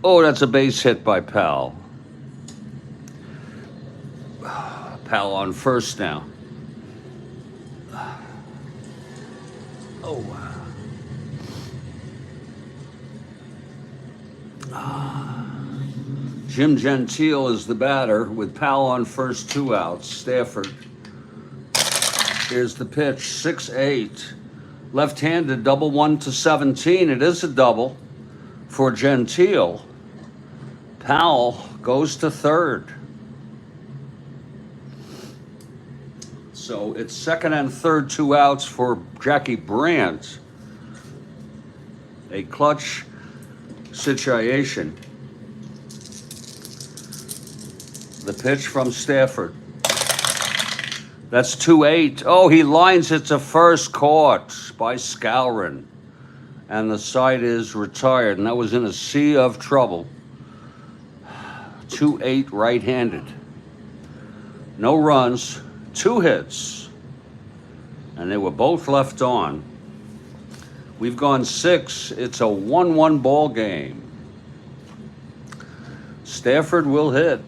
that's a base hit by Powell. Powell on first now. Jim Gentile is the batter with Powell on first, 2 outs. Stafford. Here's the pitch, 6-8. Left-handed, double 1 to 17. It is a double for Gentile. Powell goes to third. So it's second and third, 2 outs for Jackie Brandt. A clutch situation. The pitch from Stafford. That's 2-8. Oh, he lines it to first, caught by Scourin. And the side is retired, and that was in a sea of trouble. 2-8 right-handed. No runs, 2 hits. And they were both left on. We've gone 6. It's a 1-1 ball game. Stafford will hit.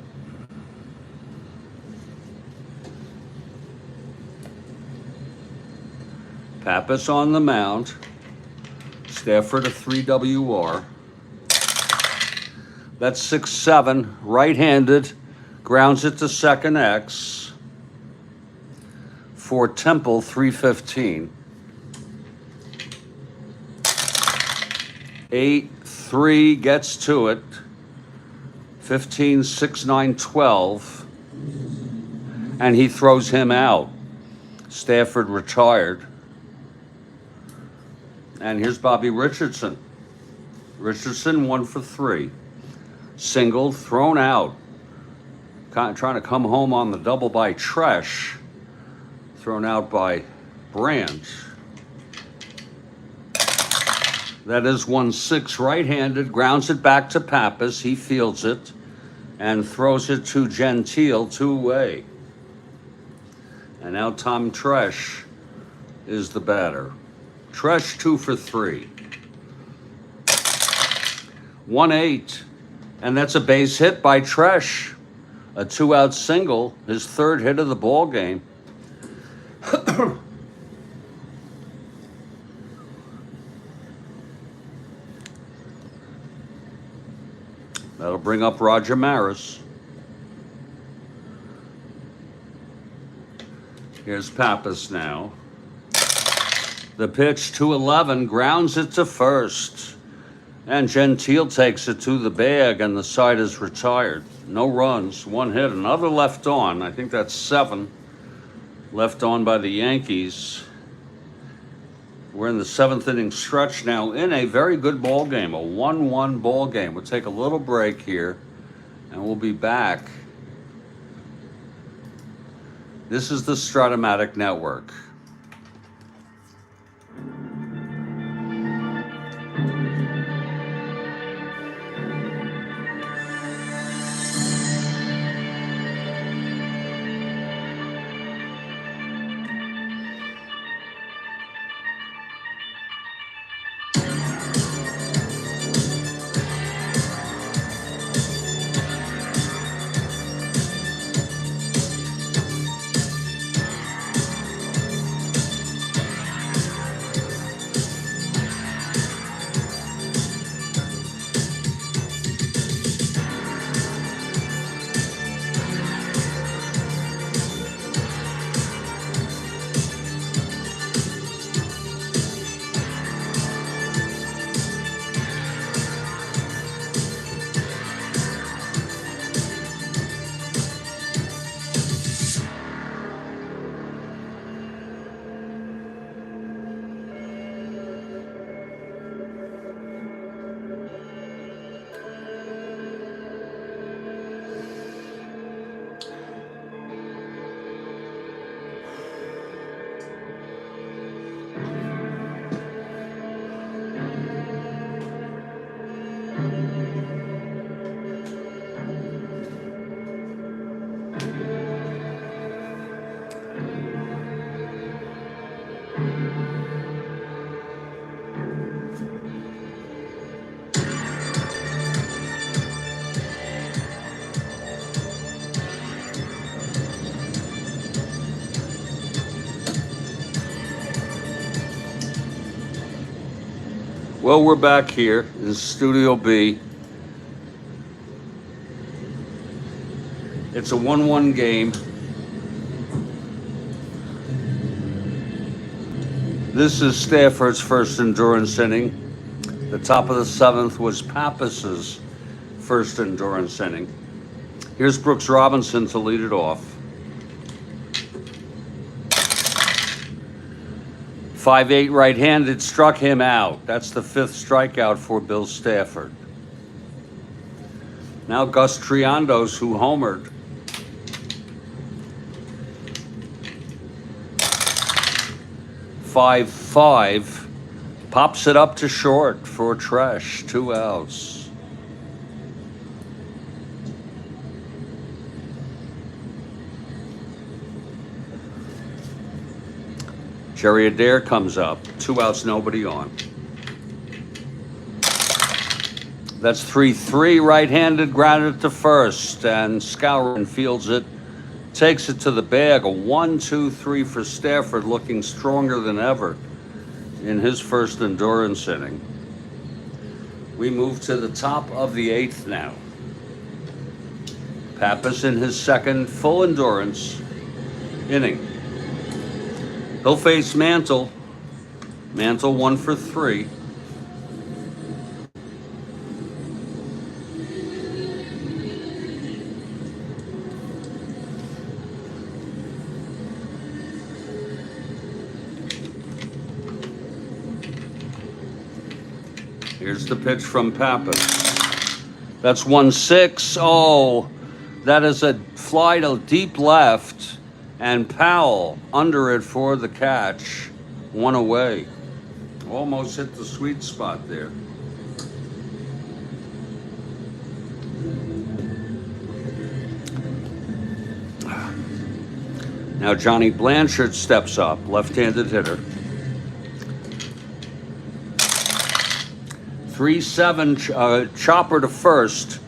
Pappas on the mound. Stafford a 3 WR. That's 6-7, right-handed. Grounds it to second X. For Temple, 315. 8-3 gets to it. 15, 6, 9, 12. And he throws him out. Stafford retired. And here's Bobby Richardson. Richardson 1 for 3. Single, thrown out. Trying to come home on the double by Tresh. Thrown out by Brandt. That is 1-6 right-handed. Grounds it back to Pappas. He fields it and throws it to Gentile, 2 away. And now Tom Tresh is the batter. Tresh 2 for 3. 1-8. And that's a base hit by Tresh. A 2-out single, his 3rd hit of the ball game. That'll bring up Roger Maris. Here's Pappas now. The pitch, 2-11, grounds it to first. And Gentile takes it to the bag, and the side is retired. No runs, 1 hit, another left on. I think that's 7 left on by the Yankees. We're in the 7th inning stretch now in a very good ball game, a 1-1 ball game. We'll take a little break here, and we'll be back. This is the Strat-O-Matic Network. Well, we're back here in Studio B. It's a 1-1 game. This is Stafford's first endurance inning. The top of the 7th was Pappas's first endurance inning. Here's Brooks Robinson to lead it off. 5-8 right-handed, struck him out. That's the 5th strikeout for Bill Stafford. Now Gus Triandos, who homered. 5-5, pops it up to short for Tresh, 2 outs. Jerry Adair comes up, 2 outs, nobody on. That's 3-3, right-handed, grounded to first, and Skowron fields it, takes it to the bag. A 1-2-3 for Stafford, looking stronger than ever in his first endurance inning. We move to the top of the 8th now. Pappas in his second full endurance inning. He'll face Mantle. Mantle 1 for 3. Here's the pitch from Pappas. That's 1-6. Oh, that is a fly to deep left, and Powell under it for the catch. 1 away. Almost hit the sweet spot there. Now Johnny Blanchard steps up, left-handed hitter. 3-7 chopper to first,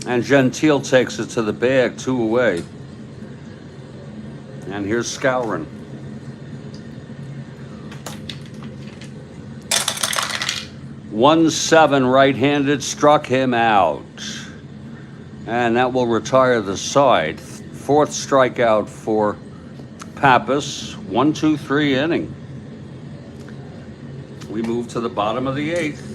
and Gentile takes it to the bag, 2 away. And here's Skowron. One 7 right-handed, struck him out, and that will retire the side. 4th strikeout for Pappas. 1-2-3 inning. We move to the bottom of the 8th.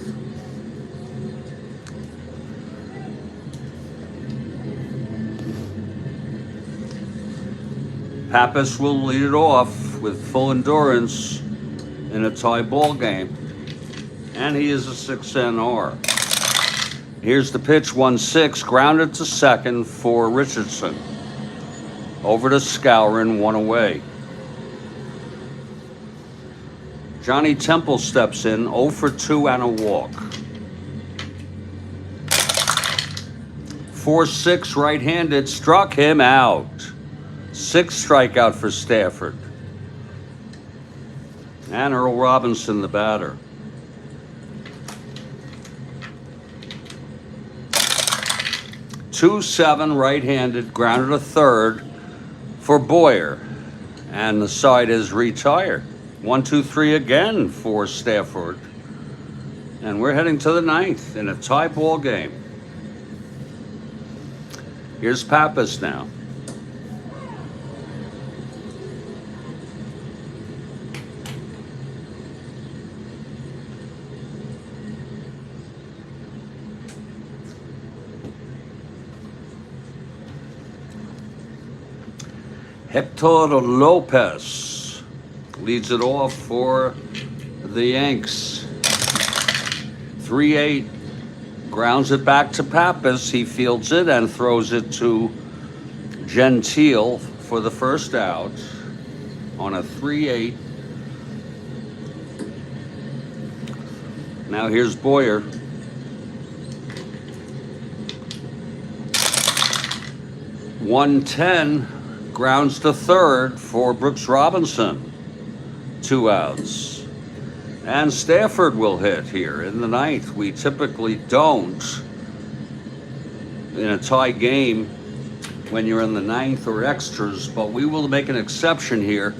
Pappas will lead it off with full endurance in a tie ball game. And he is a 6 NR. Here's the pitch, 1-6, grounded to second for Richardson. Over to Skowron, 1 away. Johnny Temple steps in, 0 for 2 and a walk. 4-6 right-handed, struck him out. 6th strikeout for Stafford. And Earl Robinson, the batter. 2-7 right-handed, grounded to third for Boyer. And the side is retired. 1-2-3 again for Stafford. And we're heading to the 9th in a tie ball game. Here's Pappas now. Hector Lopez leads it off for the Yanks. 3-8, grounds it back to Pappas. He fields it and throws it to Gentile for the first out on a 3-8. Now here's Boyer. 1-10, grounds to third for Brooks Robinson. 2 outs. And Stafford will hit here in the 9th. We typically don't in a tie game when you're in the 9th or extras, but we will make an exception here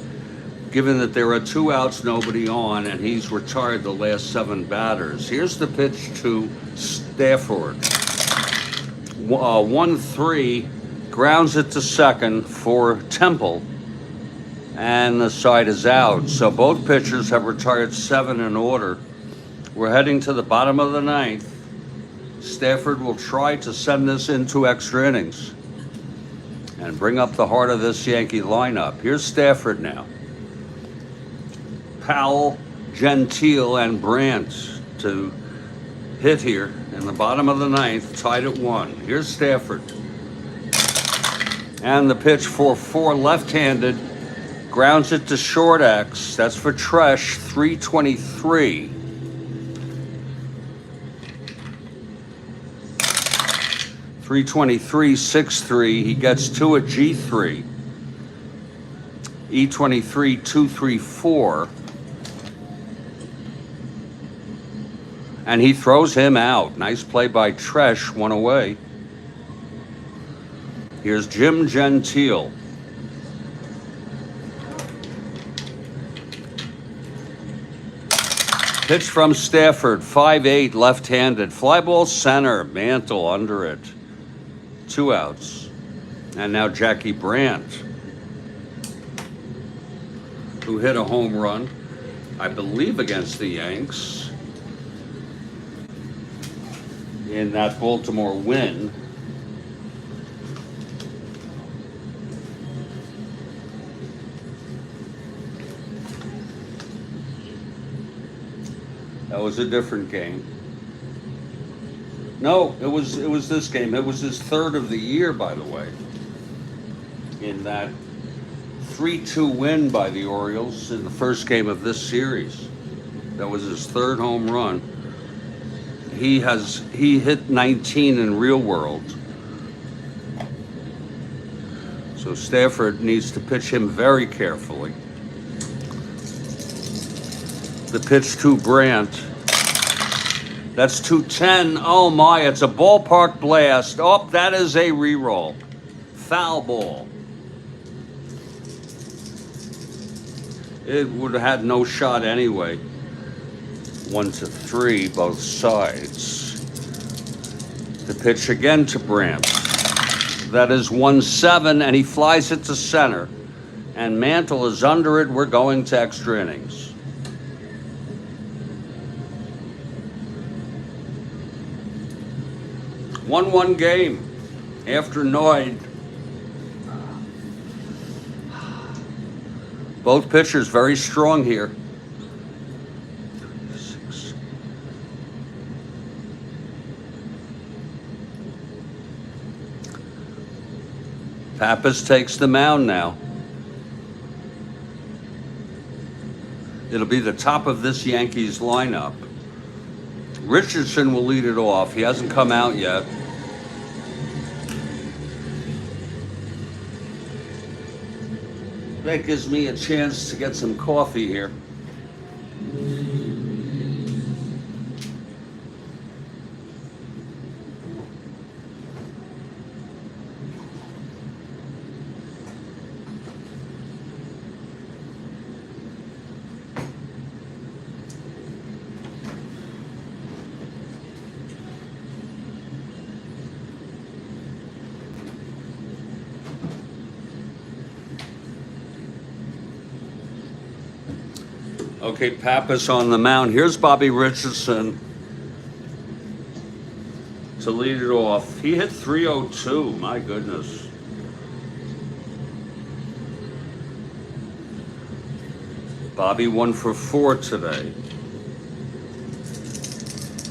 given that there are 2 outs, nobody on, and he's retired the last 7 batters. Here's the pitch to Stafford. 1-3, grounds it to second for Temple, and the side is out. So both pitchers have retired 7 in order. We're heading to the bottom of the 9th. Stafford will try to send this into extra innings and bring up the heart of this Yankee lineup. Here's Stafford now. Powell, Gentile, and Brandt to hit here in the bottom of the 9th, tied at 1. Here's Stafford. And the pitch for 4 left-handed, grounds it to short X. That's for Tresh, 323. 323, 6-3. He gets 2 at G3. E23, 2-3-4. And he throws him out. Nice play by Tresh, 1 away. Here's Jim Gentile. Pitch from Stafford, 5-8, left-handed. Fly ball center, Mantle under it. 2 outs. And now Jackie Brandt, who hit a home run, I believe, against the Yanks in that Baltimore win. That was a different game. No, it was this game. It was his 3rd of the year, by the way, in that 3-2 win by the Orioles in the first game of this series. That was his 3rd home run. He hit 19 in real world. So Stafford needs to pitch him very carefully. The pitch to Brandt. That's 210. Oh my, it's a ballpark blast. Oh, that is a reroll. Foul ball. It would have had no shot anyway. 1-3, both sides. The pitch again to Brandt. That is 1-7, and he flies it to center. And Mantle is under it. We're going to extra innings. One game after Noid. Both pitchers very strong here. Pappas takes the mound now. It'll be the top of this Yankees lineup. Richardson will lead it off. He hasn't come out yet. That gives me a chance to get some coffee here. Okay, Pappas on the mound. Here's Bobby Richardson to lead it off. He hit 302, my goodness. Bobby 1 for 4 today.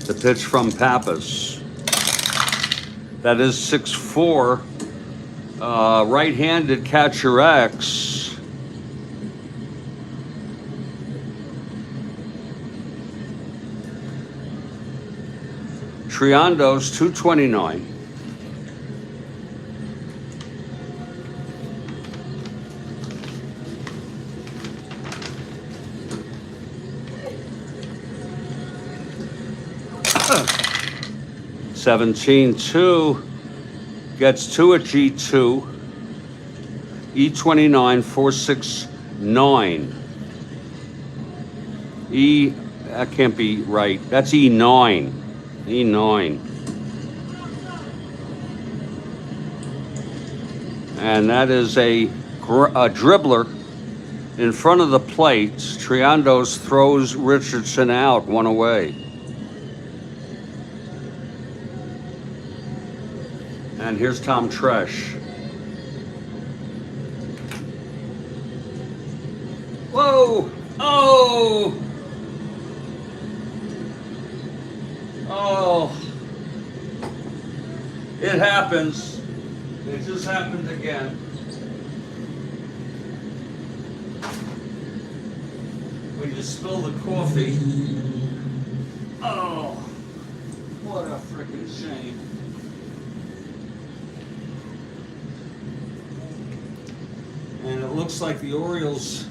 The pitch from Pappas. That is 6-4. Right-handed catcher X. Triando's 229. Uh, 17-2. Gets 2 at G2. E29, 469. E, that can't be right. That's E9. E9. And that is a dribbler in front of the plate. Triandos throws Richardson out, one away. And here's Tom Tresh. Whoa! Oh! Oh! It happens. It just happened again. When you spill the coffee. Oh! What a freaking shame. And it looks like the Orioles,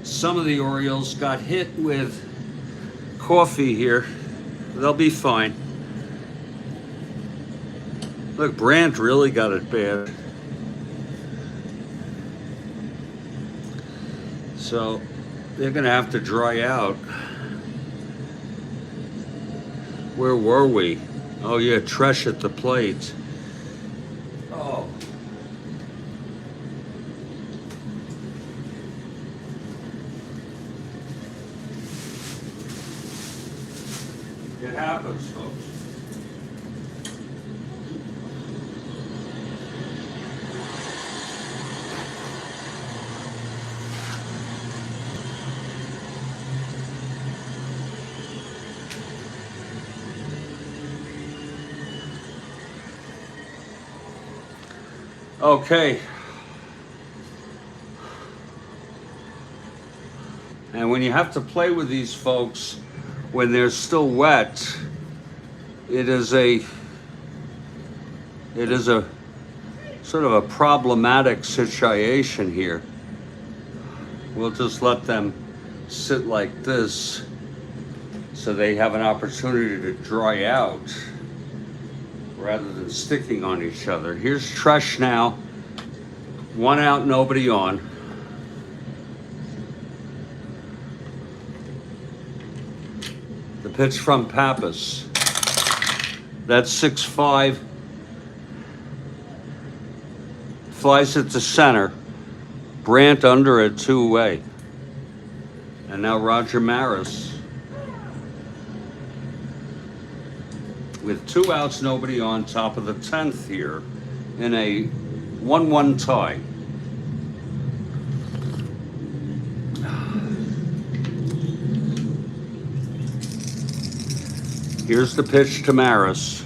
some of the Orioles got hit with coffee here. They'll be fine. Look, Brandt really got it bad. So they're gonna have to dry out. Where were we? Oh yeah, Tresh at the plate. Oh. It happens, folks. Okay. And when you have to play with these folks when they're still wet, it is a sort of a problematic situation here. We'll just let them sit like this so they have an opportunity to dry out rather than sticking on each other. Here's Tresh now. One out, nobody on. The pitch from Pappas. That's 6-5. Flies it to center. Brandt under it, 2 away. And now Roger Maris. With 2 outs, nobody on, top of the 10th here in a 1-1 tie. Here's the pitch to Maris.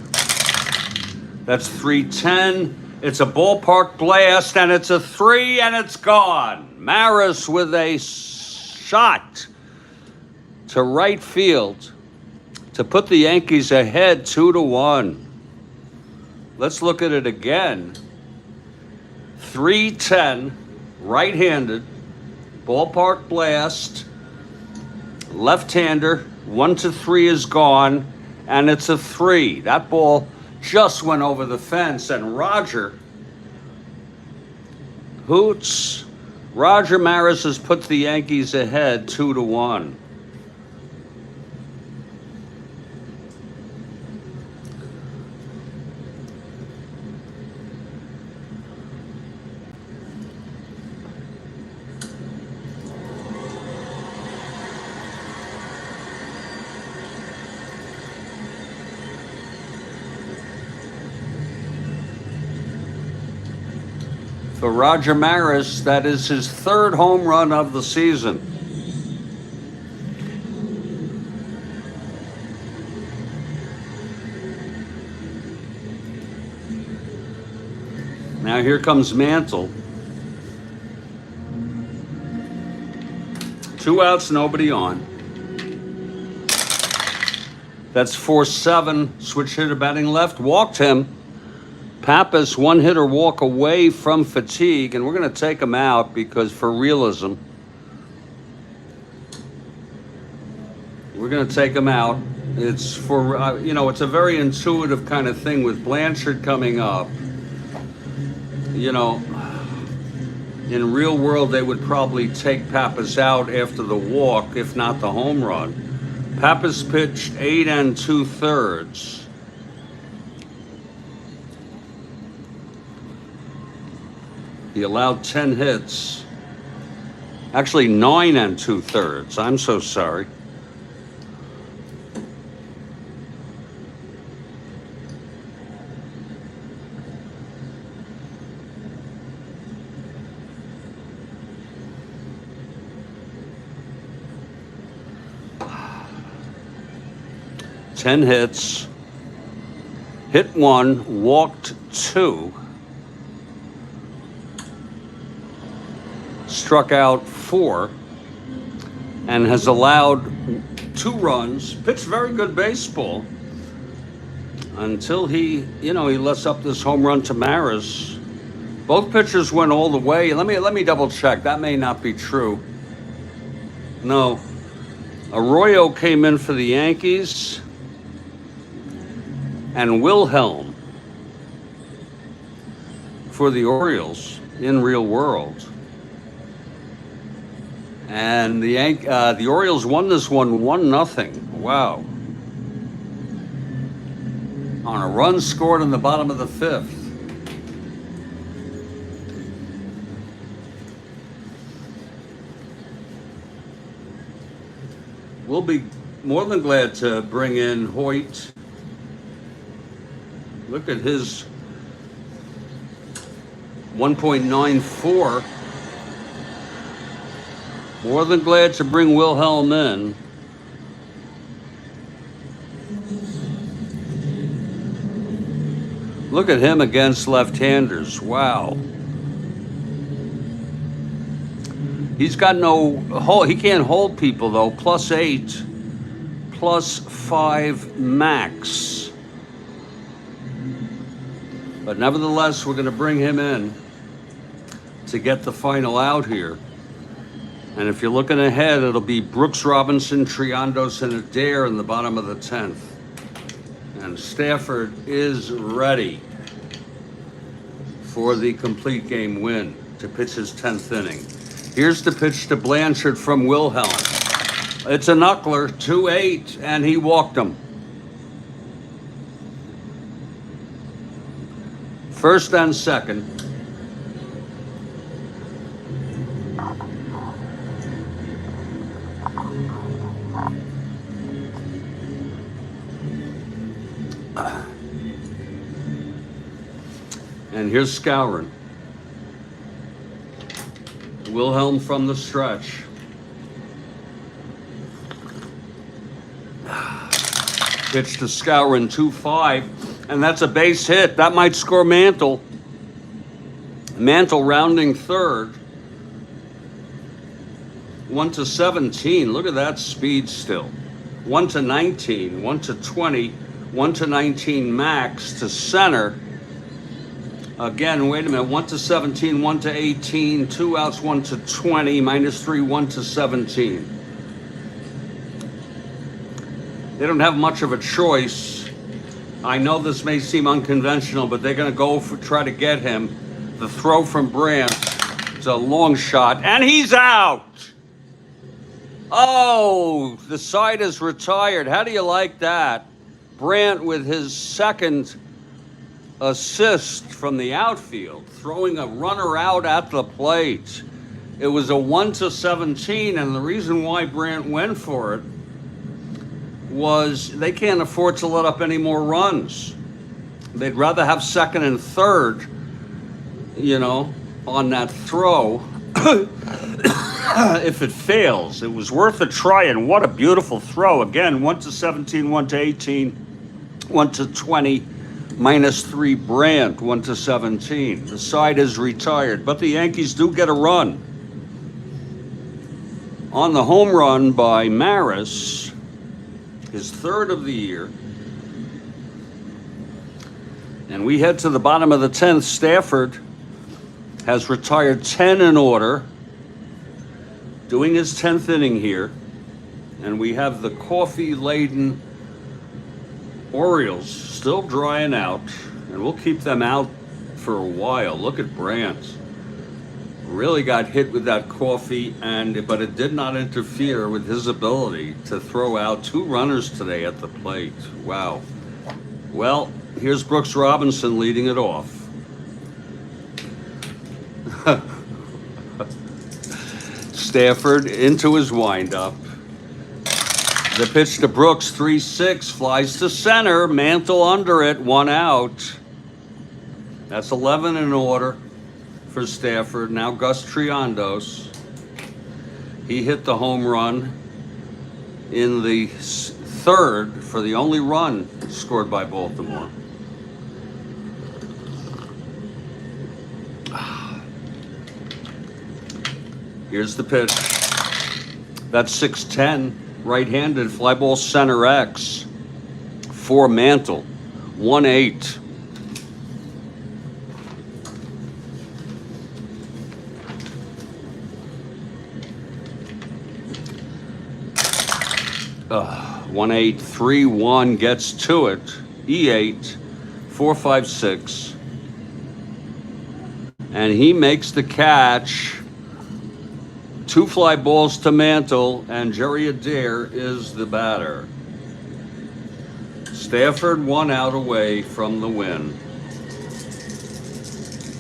That's 3-10. It's a ballpark blast, and it's a 3, and it's gone. Maris with a shot to right field to put the Yankees ahead 2-1. Let's look at it again. 3-10, right-handed, ballpark blast, left-hander, 1-3 is gone, and it's a 3. That ball just went over the fence, and Roger hoots. Roger Maris has put the Yankees ahead 2-1. For Roger Maris, that is his 3rd home run of the season. Now here comes Mantle. 2 outs, nobody on. That's 4-7. Switch hitter batting left, walked him. Pappas, 1-hitter walk away from fatigue, and we're going to take him out because for realism, we're going to take him out. It's for, it's a very intuitive kind of thing with Blanchard coming up. In real world, they would probably take Pappas out after the walk, if not the home run. Pappas pitched 8 2/3. He allowed 10 hits. Actually, 9 2/3. I'm so sorry. Ten hits, hit 1, walked 2, struck out 4, and has allowed 2 runs. Pitched very good baseball until he lets up this home run to Maris. Both pitchers went all the way. Let me double check. That may not be true. No, Arroyo came in for the Yankees, and Wilhelm for the Orioles in real world. And the Orioles won this one 1-0. Wow. On a run scored in the bottom of the 5th. We'll be more than glad to bring in Hoyt. Look at his 1.94. More than glad to bring Wilhelm in. Look at him against left-handers. Wow. He's got no hold. He can't hold people, though. +8, +5 max. But nevertheless, we're going to bring him in to get the final out here. And if you're looking ahead, it'll be Brooks Robinson, Triandos, and Adair in the bottom of the 10th. And Stafford is ready for the complete game win to pitch his 10th inning. Here's the pitch to Blanchard from Wilhelm. It's a knuckler, 2-8, and he walked him. First and second. And here's Skowron. Wilhelm from the stretch. Pitch to Skowron, 2-5. And that's a base hit. That might score Mantle. Mantle rounding third. 1-17. Look at that speed still. 1-19, 1-20, 1-19 max to center. Again, wait a minute. 1-17, 1-18, 2 outs, 1-20, -3, 1-17. They don't have much of a choice. I know this may seem unconventional, but they're going to try to get him. The throw from Brandt. It's a long shot, and he's out. Oh, the side is retired. How do you like that? Brandt with his second assist from the outfield, throwing a runner out at the plate. It was a 1-17, and the reason why Brandt went for it was they can't afford to let up any more runs. They'd rather have second and third, on that throw. If it fails, it was worth a try, and what a beautiful throw. Again, 1-17, 1-18, 1-20, -3 Brandt, 1-17. The side is retired, but the Yankees do get a run. On the home run by Maris, his third of the year. And we head to the bottom of the 10th. Stafford has retired 10 in order, doing his 10th inning here. And we have the coffee-laden Orioles still drying out, and we'll keep them out for a while. Look at Brandt. Really got hit with that coffee, but it did not interfere with his ability to throw out 2 runners today at the plate. Wow. Well, here's Brooks Robinson leading it off. Stafford into his windup. The pitch to Brooks, 3-6, flies to center, Mantle under it, 1 out. That's 11 in order for Stafford. Now Gus Triandos. He hit the home run in the 3rd for the only run scored by Baltimore. Here's the pitch. That's 6-10, right-handed, fly ball center X for Mantle, 1-8. Uh, 1-8, 3-1 gets to it. E8, 4-5-6. And he makes the catch. 2 fly balls to Mantle, and Jerry Adair is the batter. Stafford 1 out away from the win.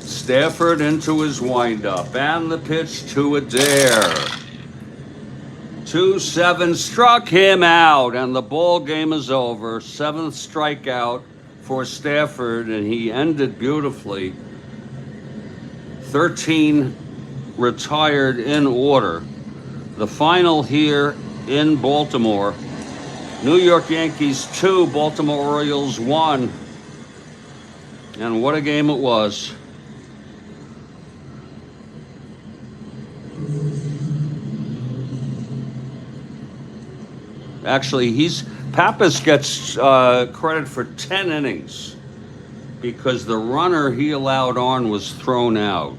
Stafford into his windup, and the pitch to Adair. 2-7 struck him out, and the ball game is over. 7th strikeout for Stafford, and he ended beautifully. 13 retired in order. The final here in Baltimore. New York Yankees 2, Baltimore Orioles 1. And what a game it was. Actually, Pappas gets credit for 10 innings because the runner he allowed on was thrown out.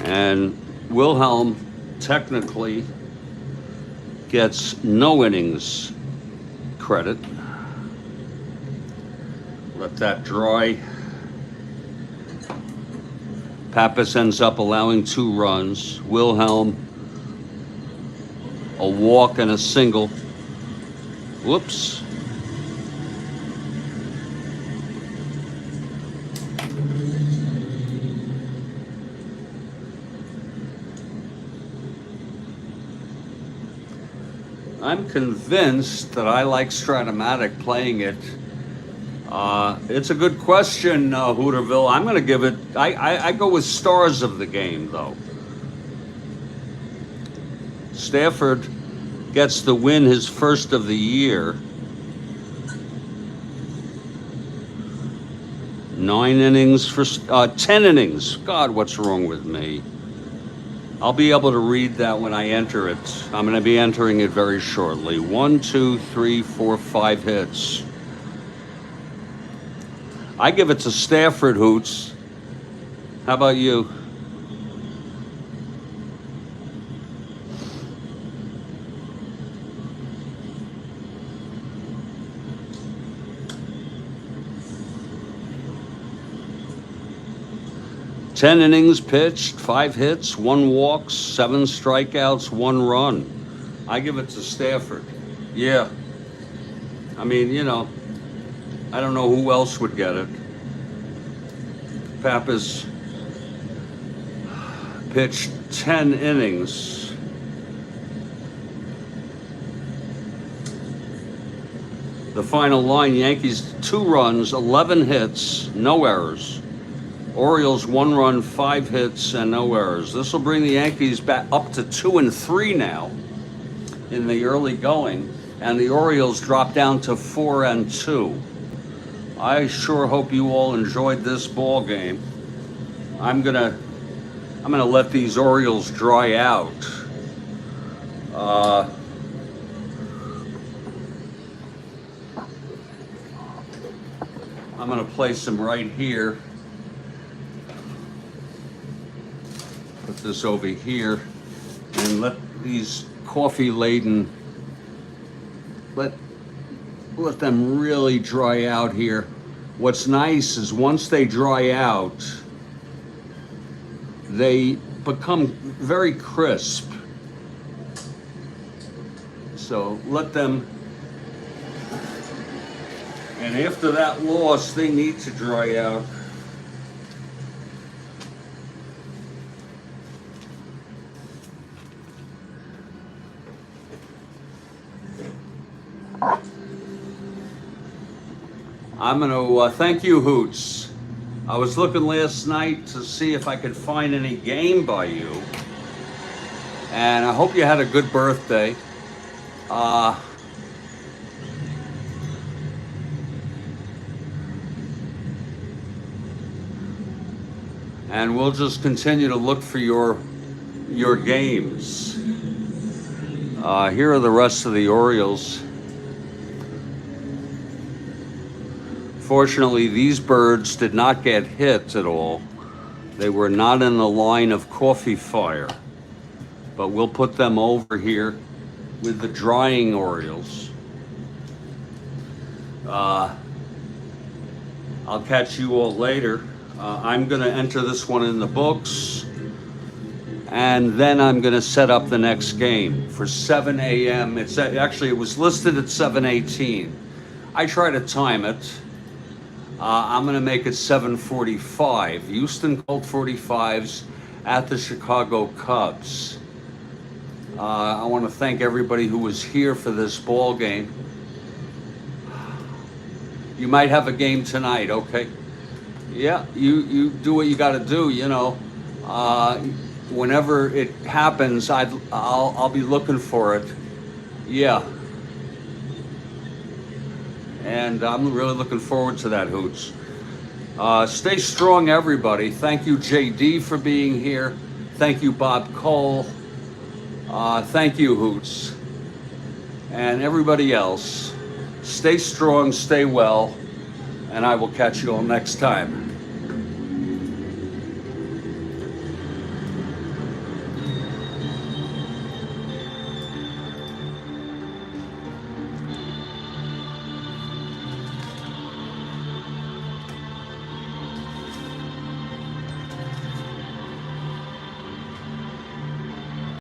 And Wilhelm technically gets no innings credit. Let that dry. Pappas ends up allowing 2 runs. Wilhelm, a walk and a single. Whoops. I'm convinced that I like Strat-O-Matic playing it. It's a good question, Hooterville. I'm going to give it, I go with stars of the game, though. Stafford gets the win, his first of the year. 9 innings for, 10 innings. God, what's wrong with me? I'll be able to read that when I enter it. I'm going to be entering it very shortly. 1, 2, 3, 4, 5 hits. I give it to Stafford, Hoots. How about you? Ten innings pitched, 5 hits, 1 walk, 7 strikeouts, 1 run. I give it to Stafford. Yeah. I mean, you know, I don't know who else would get it. Pappas pitched 10 innings. The final line, Yankees 2 runs, 11 hits, no errors. Orioles 1 run, 5 hits, and no errors. This will bring the Yankees back up to 2-3 now in the early going, and the Orioles drop down to 4-2. I sure hope you all enjoyed this ball game. I'm gonna let these Orioles dry out. I'm gonna place them right here. Put this over here and let these coffee-laden let let them really dry out here. What's nice is once they dry out, they become very crisp. So let them, and after that loss, they need to dry out. I'm going to thank you, Hoots. I was looking last night to see if I could find any game by you, and I hope you had a good birthday. And we'll just continue to look for your games. Here are the rest of the Orioles. Fortunately, these birds did not get hit at all. They were not in the line of coffee fire. But we'll put them over here with the drying Orioles. I'll catch you all later. I'm going to enter this one in the books, and then I'm going to set up the next game for 7 a.m. It was listed at 7:18. I try to time it. I'm going to make it 7:45. Houston Colt 45s at the Chicago Cubs. I want to thank everybody who was here for this ball game. You might have a game tonight, okay? Yeah, you do what you got to do. Whenever it happens, I'll be looking for it. Yeah. And I'm really looking forward to that, Hoots. Stay strong, everybody. Thank you, JD, for being here. Thank you, Bob Cole. Thank you, Hoots. And everybody else. Stay strong, stay well, and I will catch you all next time.